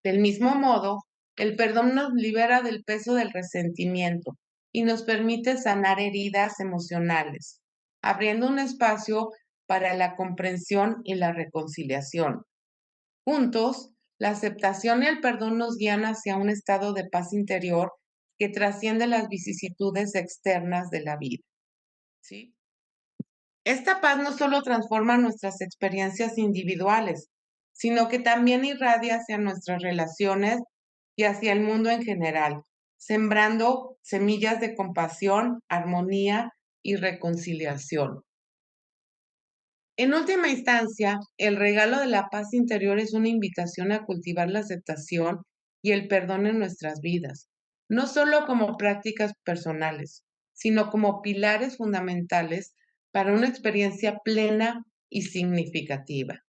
Del mismo modo, el perdón nos libera del peso del resentimiento y nos permite sanar heridas emocionales, abriendo un espacio para la comprensión y la reconciliación. Juntos, la aceptación y el perdón nos guían hacia un estado de paz interior que trasciende las vicisitudes externas de la vida. ¿Sí? Esta paz no solo transforma nuestras experiencias individuales, sino que también irradia hacia nuestras relaciones y hacia el mundo en general, sembrando semillas de compasión, armonía y reconciliación. En última instancia, el regalo de la paz interior es una invitación a cultivar la aceptación y el perdón en nuestras vidas, no solo como prácticas personales, sino como pilares fundamentales para una experiencia plena y significativa.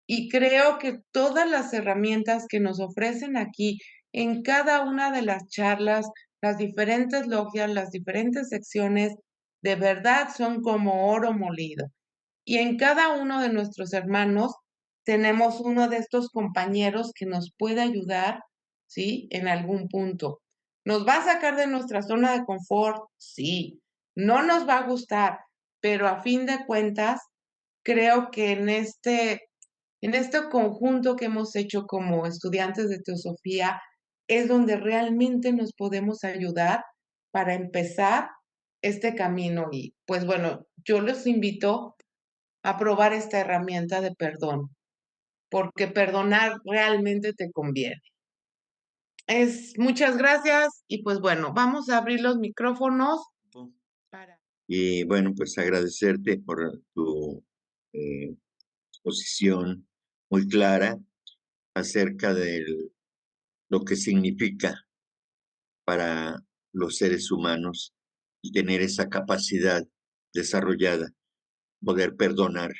Y creo que todas las herramientas que nos ofrecen aquí en cada una de las charlas, las diferentes logias, las diferentes secciones, de verdad son como oro molido y en cada uno de nuestros hermanos tenemos uno de estos compañeros que nos puede ayudar, ¿sí? En algún punto. ¿Nos va a sacar de nuestra zona de confort? Sí. No nos va a gustar, pero a fin de cuentas, creo que en este conjunto que hemos hecho como estudiantes de teosofía, es donde realmente nos podemos ayudar para empezar este camino. Y pues bueno, yo los invito a probar esta herramienta de perdón, porque perdonar realmente te conviene. Muchas gracias y pues bueno, vamos a abrir los micrófonos para... Y bueno, pues agradecerte por tu eh, exposición muy clara acerca de lo que significa para los seres humanos y tener esa capacidad desarrollada, poder perdonar,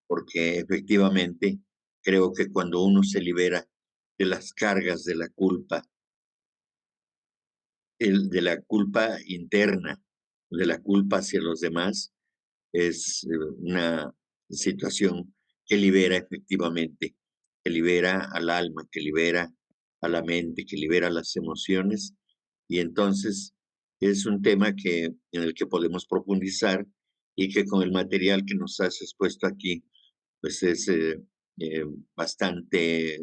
porque efectivamente creo que cuando uno se libera de las cargas de la culpa, de la culpa interna, de la culpa hacia los demás, es una situación que libera efectivamente, que libera al alma, que libera a la mente, que libera las emociones. Y entonces es un tema en el que podemos profundizar y que con el material que nos has expuesto aquí, pues es eh, bastante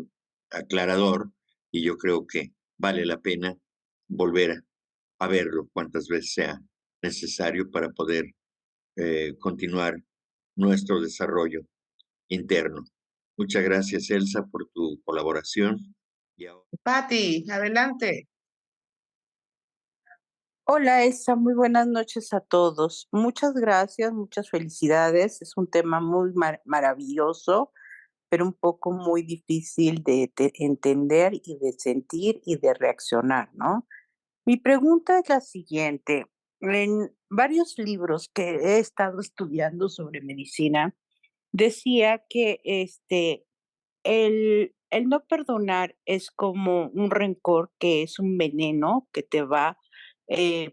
aclarador y yo creo que vale la pena volver a verlo cuantas veces sea necesario para poder continuar nuestro desarrollo interno. Muchas gracias, Elsa, por tu colaboración. Y ahora Pati, adelante. Hola Elsa, muy buenas noches a todos. Muchas gracias, muchas felicidades. Es un tema muy maravilloso, pero un poco muy difícil de entender y de sentir y de reaccionar, ¿no? Mi pregunta es la siguiente. En varios libros que he estado estudiando sobre medicina, decía que el no perdonar es como un rencor, que es un veneno que te va,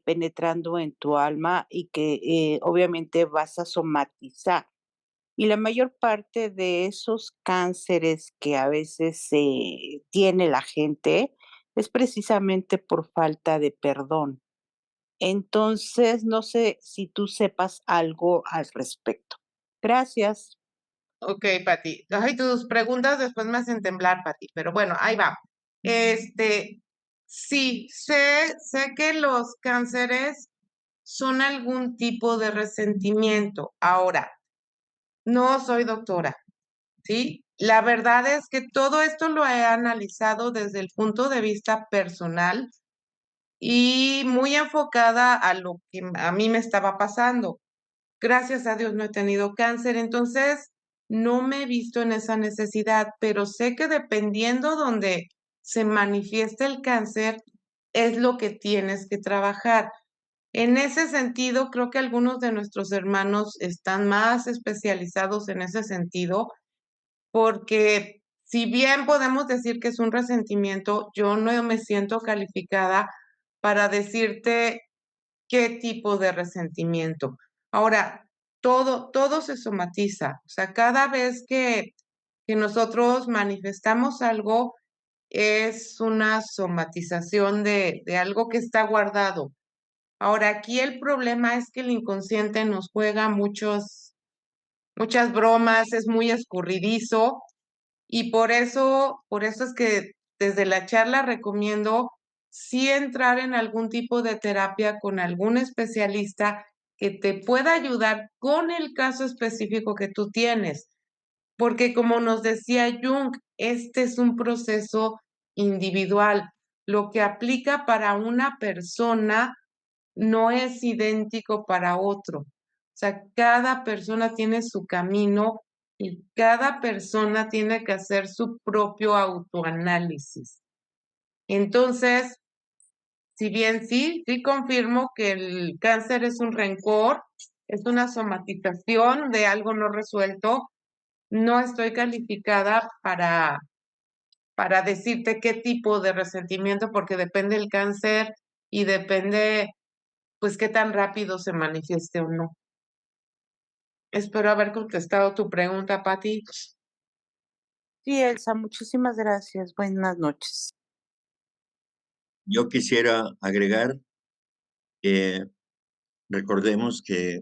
penetrando en tu alma y que, obviamente vas a somatizar. Y la mayor parte de esos cánceres que a veces, tiene la gente es precisamente por falta de perdón. Entonces, no sé si tú sepas algo al respecto. Gracias. Ok, Pati. Ay, tus preguntas después me hacen temblar, Pati, pero bueno, ahí va. Este, sí, sé que los cánceres son algún tipo de resentimiento. Ahora, no soy doctora, ¿sí? La verdad es que todo esto lo he analizado desde el punto de vista personal y muy enfocada a lo que a mí me estaba pasando. Gracias a Dios no he tenido cáncer, entonces no me he visto en esa necesidad, pero sé que dependiendo donde se manifieste el cáncer, es lo que tienes que trabajar. En ese sentido, creo que algunos de nuestros hermanos están más especializados en ese sentido, porque si bien podemos decir que es un resentimiento, yo no me siento calificada para decirte qué tipo de resentimiento. Ahora, todo se somatiza. O sea, cada vez que nosotros manifestamos algo, es una somatización de algo que está guardado. Ahora, aquí el problema es que el inconsciente nos juega muchas bromas, es muy escurridizo y por eso es que desde la charla recomiendo sí entrar en algún tipo de terapia con algún especialista que te pueda ayudar con el caso específico que tú tienes. Porque como nos decía Jung, este es un proceso individual. Lo que aplica para una persona no es idéntico para otro. O sea, cada persona tiene su camino y cada persona tiene que hacer su propio autoanálisis. Entonces, si bien sí confirmo que el cáncer es un rencor, es una somatización de algo no resuelto, no estoy calificada para decirte qué tipo de resentimiento, porque depende el cáncer y depende, pues, qué tan rápido se manifieste o no. Espero haber contestado tu pregunta, Patti. Sí, Elsa, muchísimas gracias. Buenas noches. yo quisiera agregar que recordemos que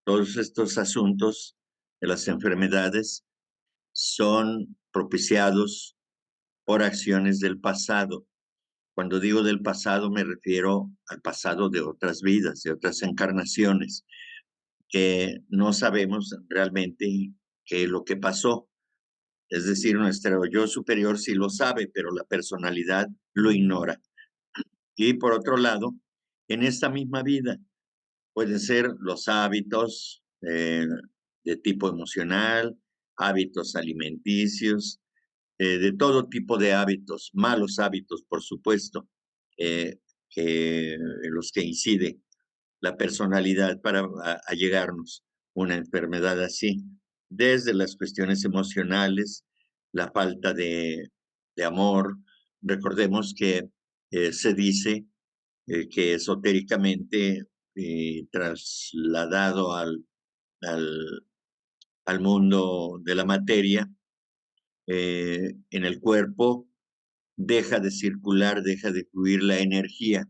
todos estos asuntos de las enfermedades son propiciados por acciones del pasado. Cuando digo del pasado me refiero al pasado de otras vidas, de otras encarnaciones, que no sabemos realmente qué es lo que pasó. Es decir, nuestro yo superior sí lo sabe, pero la personalidad lo ignora. Y por otro lado, en esta misma vida pueden ser los hábitos de tipo emocional, hábitos alimenticios, de todo tipo de hábitos, malos hábitos, por supuesto, en los que incide la personalidad para allegarnos una enfermedad así, desde las cuestiones emocionales, la falta de amor. Recordemos que se dice que esotéricamente trasladado al, al mundo de la materia, en el cuerpo deja de circular, deja de fluir la energía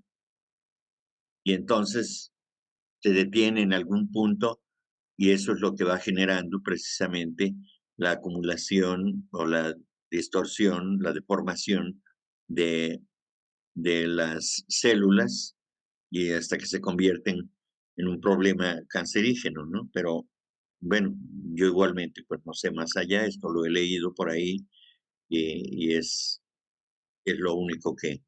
y entonces se detiene en algún punto y eso es lo que va generando precisamente la acumulación o la distorsión, la deformación de, de las células y hasta que se convierten en un problema cancerígeno, ¿no? Pero bueno, yo igualmente, pues no sé más allá, esto lo he leído por ahí y es lo único que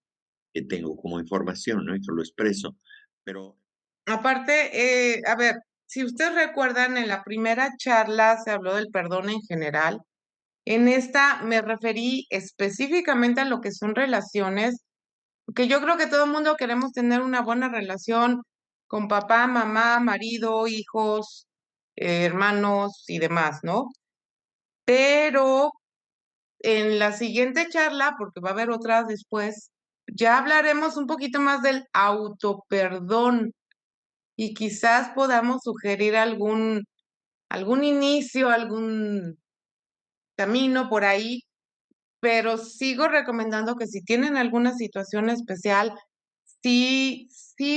tengo como información, ¿no? Y que lo expreso. Pero Aparte, a ver, si ustedes recuerdan, en la primera charla se habló del perdón en general. En esta me referí específicamente a lo que son relaciones, que yo creo que todo el mundo queremos tener una buena relación con papá, mamá, marido, hijos, hermanos y demás, ¿no? Pero en la siguiente charla, porque va a haber otras después, ya hablaremos un poquito más del autoperdón y quizás podamos sugerir algún inicio, algún camino por ahí, pero sigo recomendando que si tienen alguna situación especial, sí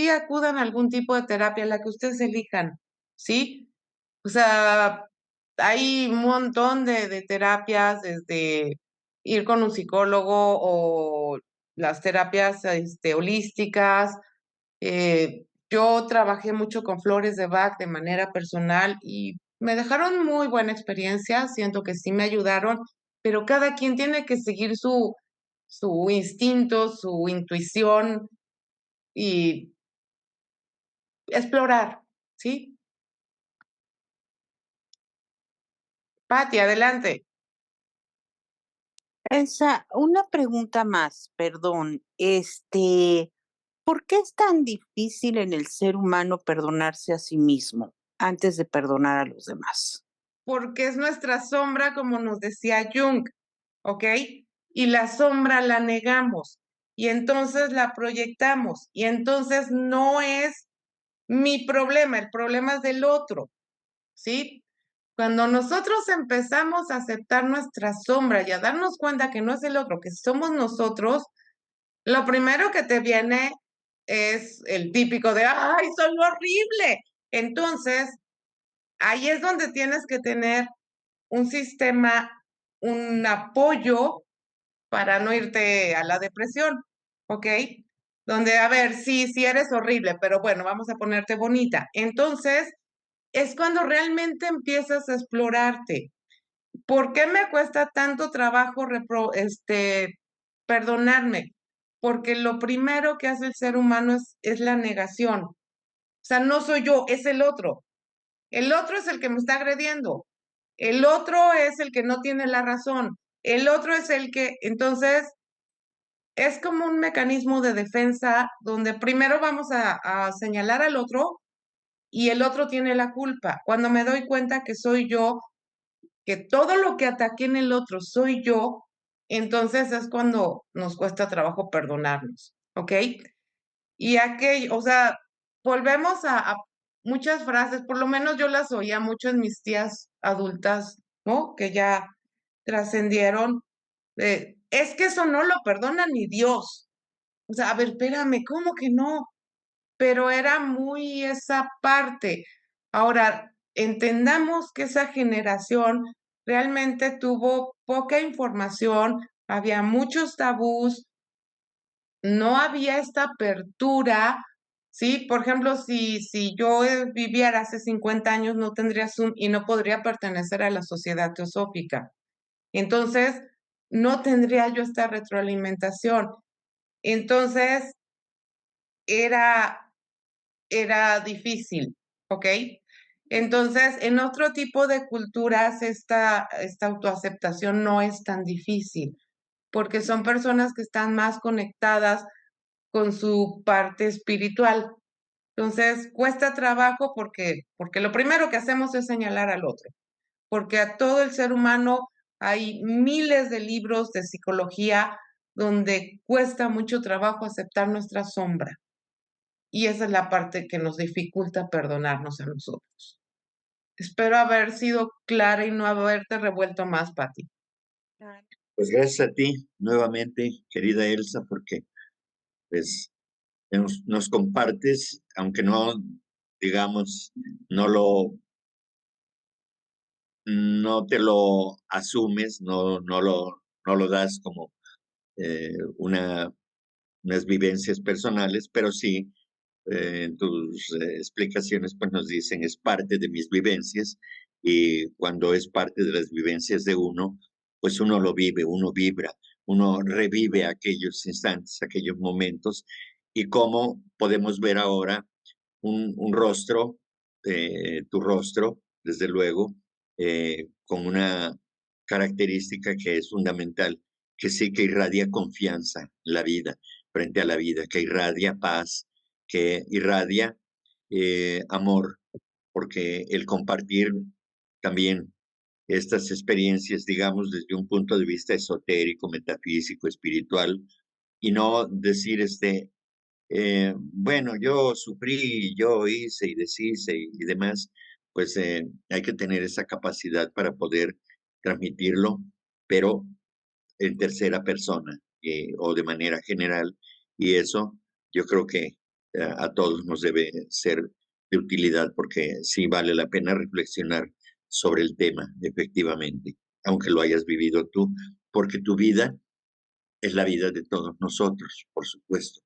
acudan a algún tipo de terapia, la que ustedes elijan, ¿sí? O sea, hay un montón de terapias, desde ir con un psicólogo o las terapias holísticas. Yo trabajé mucho con flores de Bach de manera personal y me dejaron muy buena experiencia, siento que sí me ayudaron, pero cada quien tiene que seguir su instinto, su intuición y explorar, ¿sí? Pati, adelante. Una pregunta más, perdón. ¿Por qué es tan difícil en el ser humano perdonarse a sí mismo antes de perdonar a los demás? Porque es nuestra sombra, como nos decía Jung, ¿ok? Y la sombra la negamos y entonces la proyectamos y entonces no es mi problema, el problema es del otro, ¿sí? Cuando nosotros empezamos a aceptar nuestra sombra y a darnos cuenta que no es el otro, que somos nosotros, lo primero que te viene es el típico de, ¡ay, soy horrible! Entonces, ahí es donde tienes que tener un sistema, un apoyo para no irte a la depresión, ¿ok? Donde, a ver, sí eres horrible, pero bueno, vamos a ponerte bonita. Entonces, es cuando realmente empiezas a explorarte. ¿Por qué me cuesta tanto trabajo perdonarme? Porque lo primero que hace el ser humano es la negación. O sea, no soy yo, es el otro. El otro es el que me está agrediendo. El otro es el que no tiene la razón. El otro es el que, entonces, es como un mecanismo de defensa donde primero vamos a señalar al otro y el otro tiene la culpa. Cuando me doy cuenta que soy yo, que todo lo que ataqué en el otro soy yo, entonces es cuando nos cuesta trabajo perdonarnos, ¿ok? Y aquello, o sea, volvemos a muchas frases, por lo menos yo las oía mucho en mis tías adultas, ¿no? Que ya trascendieron. Es que eso no lo perdona ni Dios. O sea, a ver, espérame, ¿cómo que no? Pero era muy esa parte. Ahora, entendamos que esa generación realmente tuvo poca información, había muchos tabús, no había esta apertura, ¿sí? Por ejemplo, si yo viviera hace 50 años, no tendría Zoom y no podría pertenecer a la sociedad teosófica. Entonces, no tendría yo esta retroalimentación. Entonces, era, era difícil, ¿ok? Entonces, en otro tipo de culturas, esta autoaceptación no es tan difícil, porque son personas que están más conectadas con su parte espiritual. Entonces, cuesta trabajo porque lo primero que hacemos es señalar al otro, porque a todo el ser humano hay miles de libros de psicología donde cuesta mucho trabajo aceptar nuestra sombra. Y esa es la parte que nos dificulta perdonarnos a nosotros. Espero haber sido clara y no haberte revuelto más, Pati. pues gracias a ti nuevamente, querida Elsa, porque pues nos compartes, aunque no, digamos, no lo, no te lo asumes, no lo no lo das como unas vivencias personales, pero sí en tus explicaciones pues nos dicen es parte de mis vivencias y cuando es parte de las vivencias de uno, pues uno lo vive, uno vibra, uno revive aquellos instantes, aquellos momentos y cómo podemos ver ahora un rostro, tu rostro, desde luego, con una característica que es fundamental, que sí que irradia confianza en la vida, frente a la vida, que irradia paz, que irradia amor, porque el compartir también estas experiencias, digamos, desde un punto de vista esotérico, metafísico, espiritual, y no decir bueno, yo sufrí, yo hice y deshice y demás, pues hay que tener esa capacidad para poder transmitirlo, pero en tercera persona o de manera general, y eso yo creo que a todos nos debe ser de utilidad porque sí vale la pena reflexionar sobre el tema, efectivamente, aunque lo hayas vivido tú, porque tu vida es la vida de todos nosotros, por supuesto.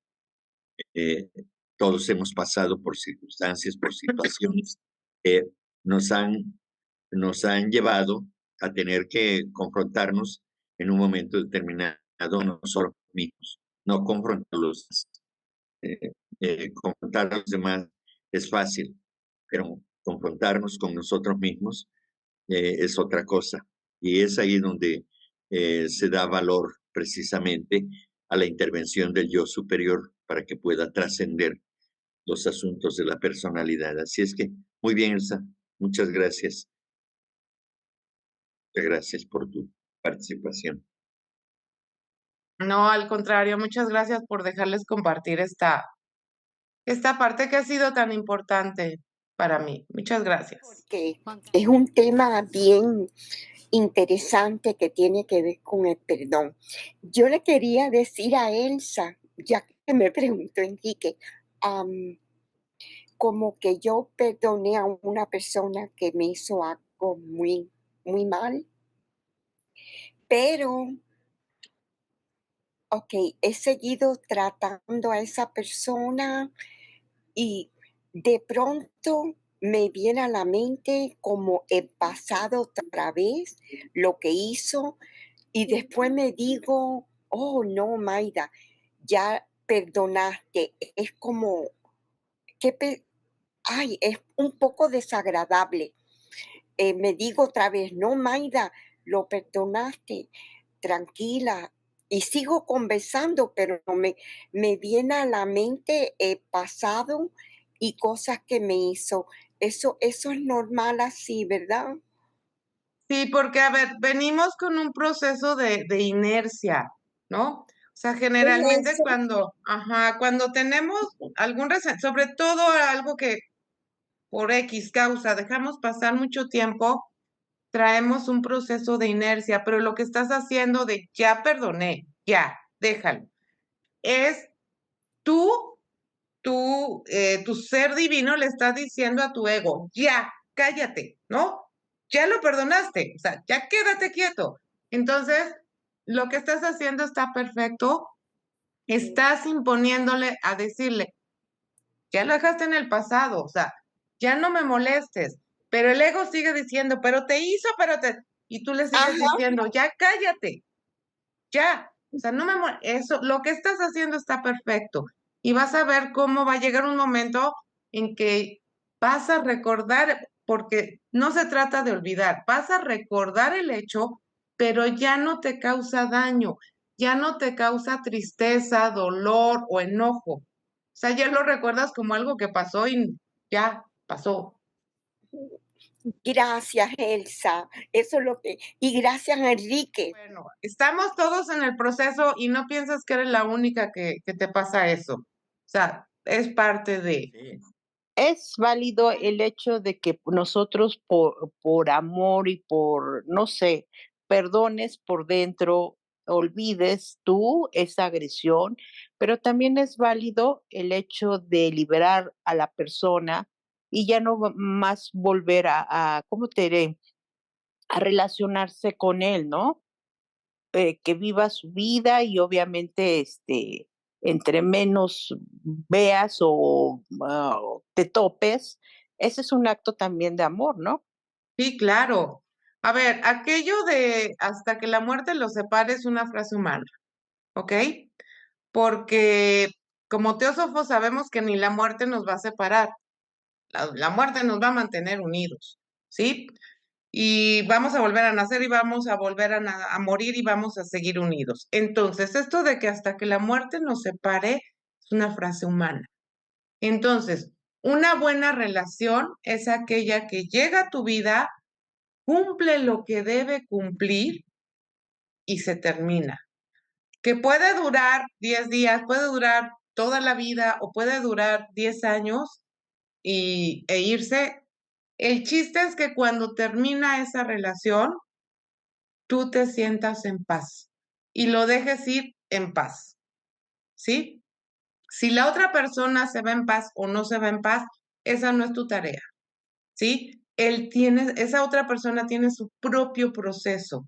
Eh, todos hemos pasado por circunstancias, por situaciones que nos han, nos han llevado a tener que confrontarnos en un momento determinado nosotros mismos, no confrontarlos. Confrontar a los demás es fácil, pero confrontarnos con nosotros mismos es otra cosa. Y es ahí donde se da valor precisamente a la intervención del yo superior para que pueda trascender los asuntos de la personalidad. Así es que, muy bien, Elsa, muchas gracias. Muchas gracias por tu participación. No, al contrario, muchas gracias por dejarles compartir esta parte que ha sido tan importante para mí. Muchas gracias. Porque es un tema bien interesante que tiene que ver con el perdón. Yo le quería decir a Elsa, ya que me preguntó Enrique, como que yo perdoné a una persona que me hizo algo muy, muy mal, pero, ok, he seguido tratando a esa persona y de pronto me viene a la mente como el pasado otra vez, lo que hizo, y después me digo, oh no, Maida, ya perdonaste. Es como que, ay, es un poco desagradable. Me digo otra vez, no, Maida, lo perdonaste, tranquila. Y sigo conversando, pero me viene a la mente el pasado y cosas que me hizo. Eso es normal así, ¿verdad? Sí, porque, a ver, venimos con un proceso de inercia, ¿no? O sea, generalmente Eso. cuando tenemos algún sobre todo algo que por X causa dejamos pasar mucho tiempo, traemos un proceso de inercia, pero lo que estás haciendo de ya perdoné, ya, déjalo, es tú, tu ser divino le está diciendo a tu ego, ya, cállate, ¿no? Ya lo perdonaste, o sea, ya quédate quieto. Entonces, lo que estás haciendo está perfecto, estás imponiéndole a decirle, ya lo dejaste en el pasado, o sea, ya no me molestes, pero el ego sigue diciendo, pero te hizo, y tú le sigues Ajá. diciendo, ya cállate, ya, o sea, no me eso, lo que estás haciendo está perfecto y vas a ver cómo va a llegar un momento en que vas a recordar, porque no se trata de olvidar, vas a recordar el hecho, pero ya no te causa daño, ya no te causa tristeza, dolor o enojo. O sea, ya lo recuerdas como algo que pasó y ya pasó. Gracias, Elsa. Eso es lo que. Y gracias, Enrique. Bueno, estamos todos en el proceso y no piensas que eres la única que te pasa eso. O sea, es parte de... Sí. Es válido el hecho de que nosotros por amor y por, no sé, perdones por dentro, olvides tú esa agresión, pero también es válido el hecho de liberar a la persona y ya no más volver ¿cómo te diré? A relacionarse con él, ¿no? que viva su vida y obviamente, entre menos veas o te topes, ese es un acto también de amor, ¿no? Sí, claro. A ver, aquello de hasta que la muerte los separe es una frase humana, ¿ok? Porque como teósofos sabemos que ni la muerte nos va a separar, la muerte nos va a mantener unidos, ¿sí? Y vamos a volver a nacer y vamos a volver a morir y vamos a seguir unidos. Entonces, esto de que hasta que la muerte nos separe es una frase humana. Entonces, una buena relación es aquella que llega a tu vida, cumple lo que debe cumplir y se termina. Que puede durar 10 días, puede durar toda la vida o puede durar 10 años e irse. El chiste es que cuando termina esa relación, tú te sientas en paz y lo dejes ir en paz, ¿sí? Si la otra persona se va en paz o no se va en paz, esa no es tu tarea, ¿sí? Esa otra persona tiene su propio proceso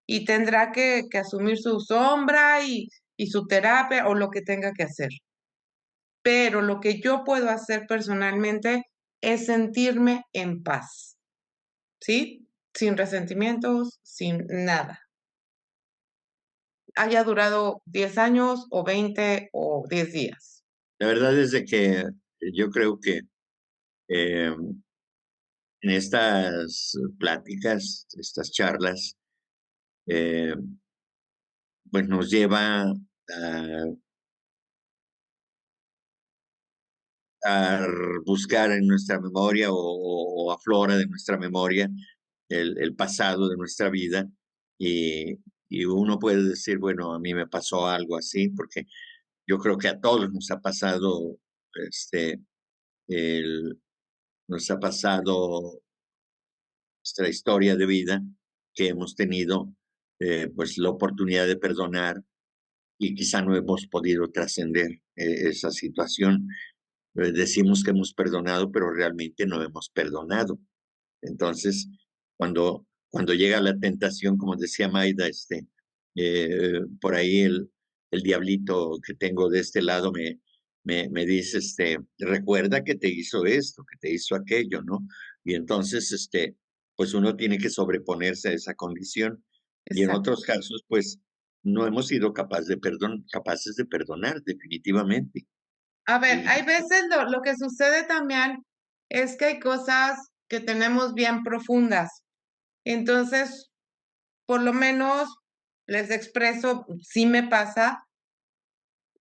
y tendrá que asumir su sombra y su terapia o lo que tenga que hacer. Pero lo que yo puedo hacer personalmente es sentirme en paz, ¿sí? Sin resentimientos, sin nada. Haya durado 10 años o 20 o 10 días. La verdad es de que yo creo que en estas pláticas, estas charlas, eh, pues nos lleva a buscar en nuestra memoria o aflora de nuestra memoria el pasado de nuestra vida y, y uno puede decir, bueno, a mí me pasó algo así, porque yo creo que a todos nos ha pasado, este, nos ha pasado nuestra historia de vida que hemos tenido, pues la oportunidad de perdonar y quizá no hemos podido trascender esa situación. Decimos que hemos perdonado, pero realmente no hemos perdonado. Entonces, cuando llega la tentación, como decía Maida, por ahí el diablito que tengo de este lado me dice, recuerda que te hizo esto, que te hizo aquello, ¿no? Y entonces, pues uno tiene que sobreponerse a esa condición. Y en Exacto. otros casos, pues no hemos sido capaces de perdonar, definitivamente. A ver, Y hay veces lo que sucede también es que hay cosas que tenemos bien profundas. Entonces, por lo menos les expreso, sí me pasa,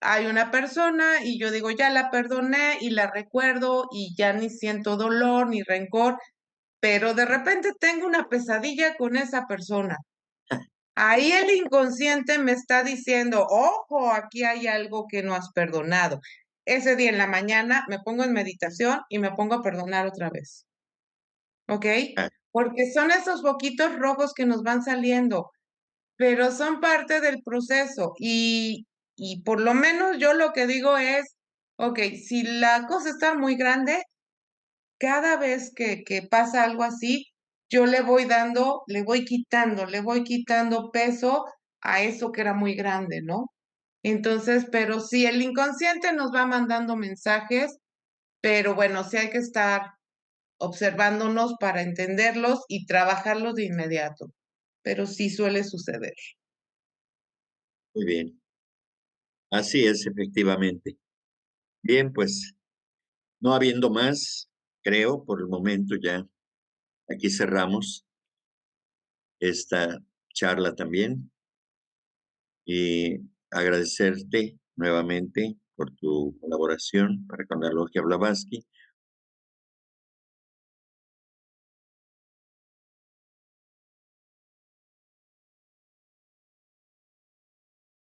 hay una persona y yo digo, ya la perdoné y la recuerdo y ya ni siento dolor ni rencor, pero de repente tengo una pesadilla con esa persona. Ahí el inconsciente me está diciendo, ojo, aquí hay algo que no has perdonado. Ese día en la mañana me pongo en meditación y me pongo a perdonar otra vez, ¿ok? ah, Porque son esos boquitos rojos que nos van saliendo, pero son parte del proceso y por lo menos yo lo que digo es, ok, si la cosa está muy grande, cada vez que pasa algo así, yo le voy quitando peso a eso que era muy grande, ¿no? Entonces, pero sí, el inconsciente nos va mandando mensajes, pero bueno, sí hay que estar observándonos para entenderlos y trabajarlos de inmediato, pero sí suele suceder. muy bien, así es, efectivamente. Bien, pues no habiendo más, creo, por el momento ya aquí cerramos esta charla también y agradecerte nuevamente por tu colaboración para con la Logia Blavatsky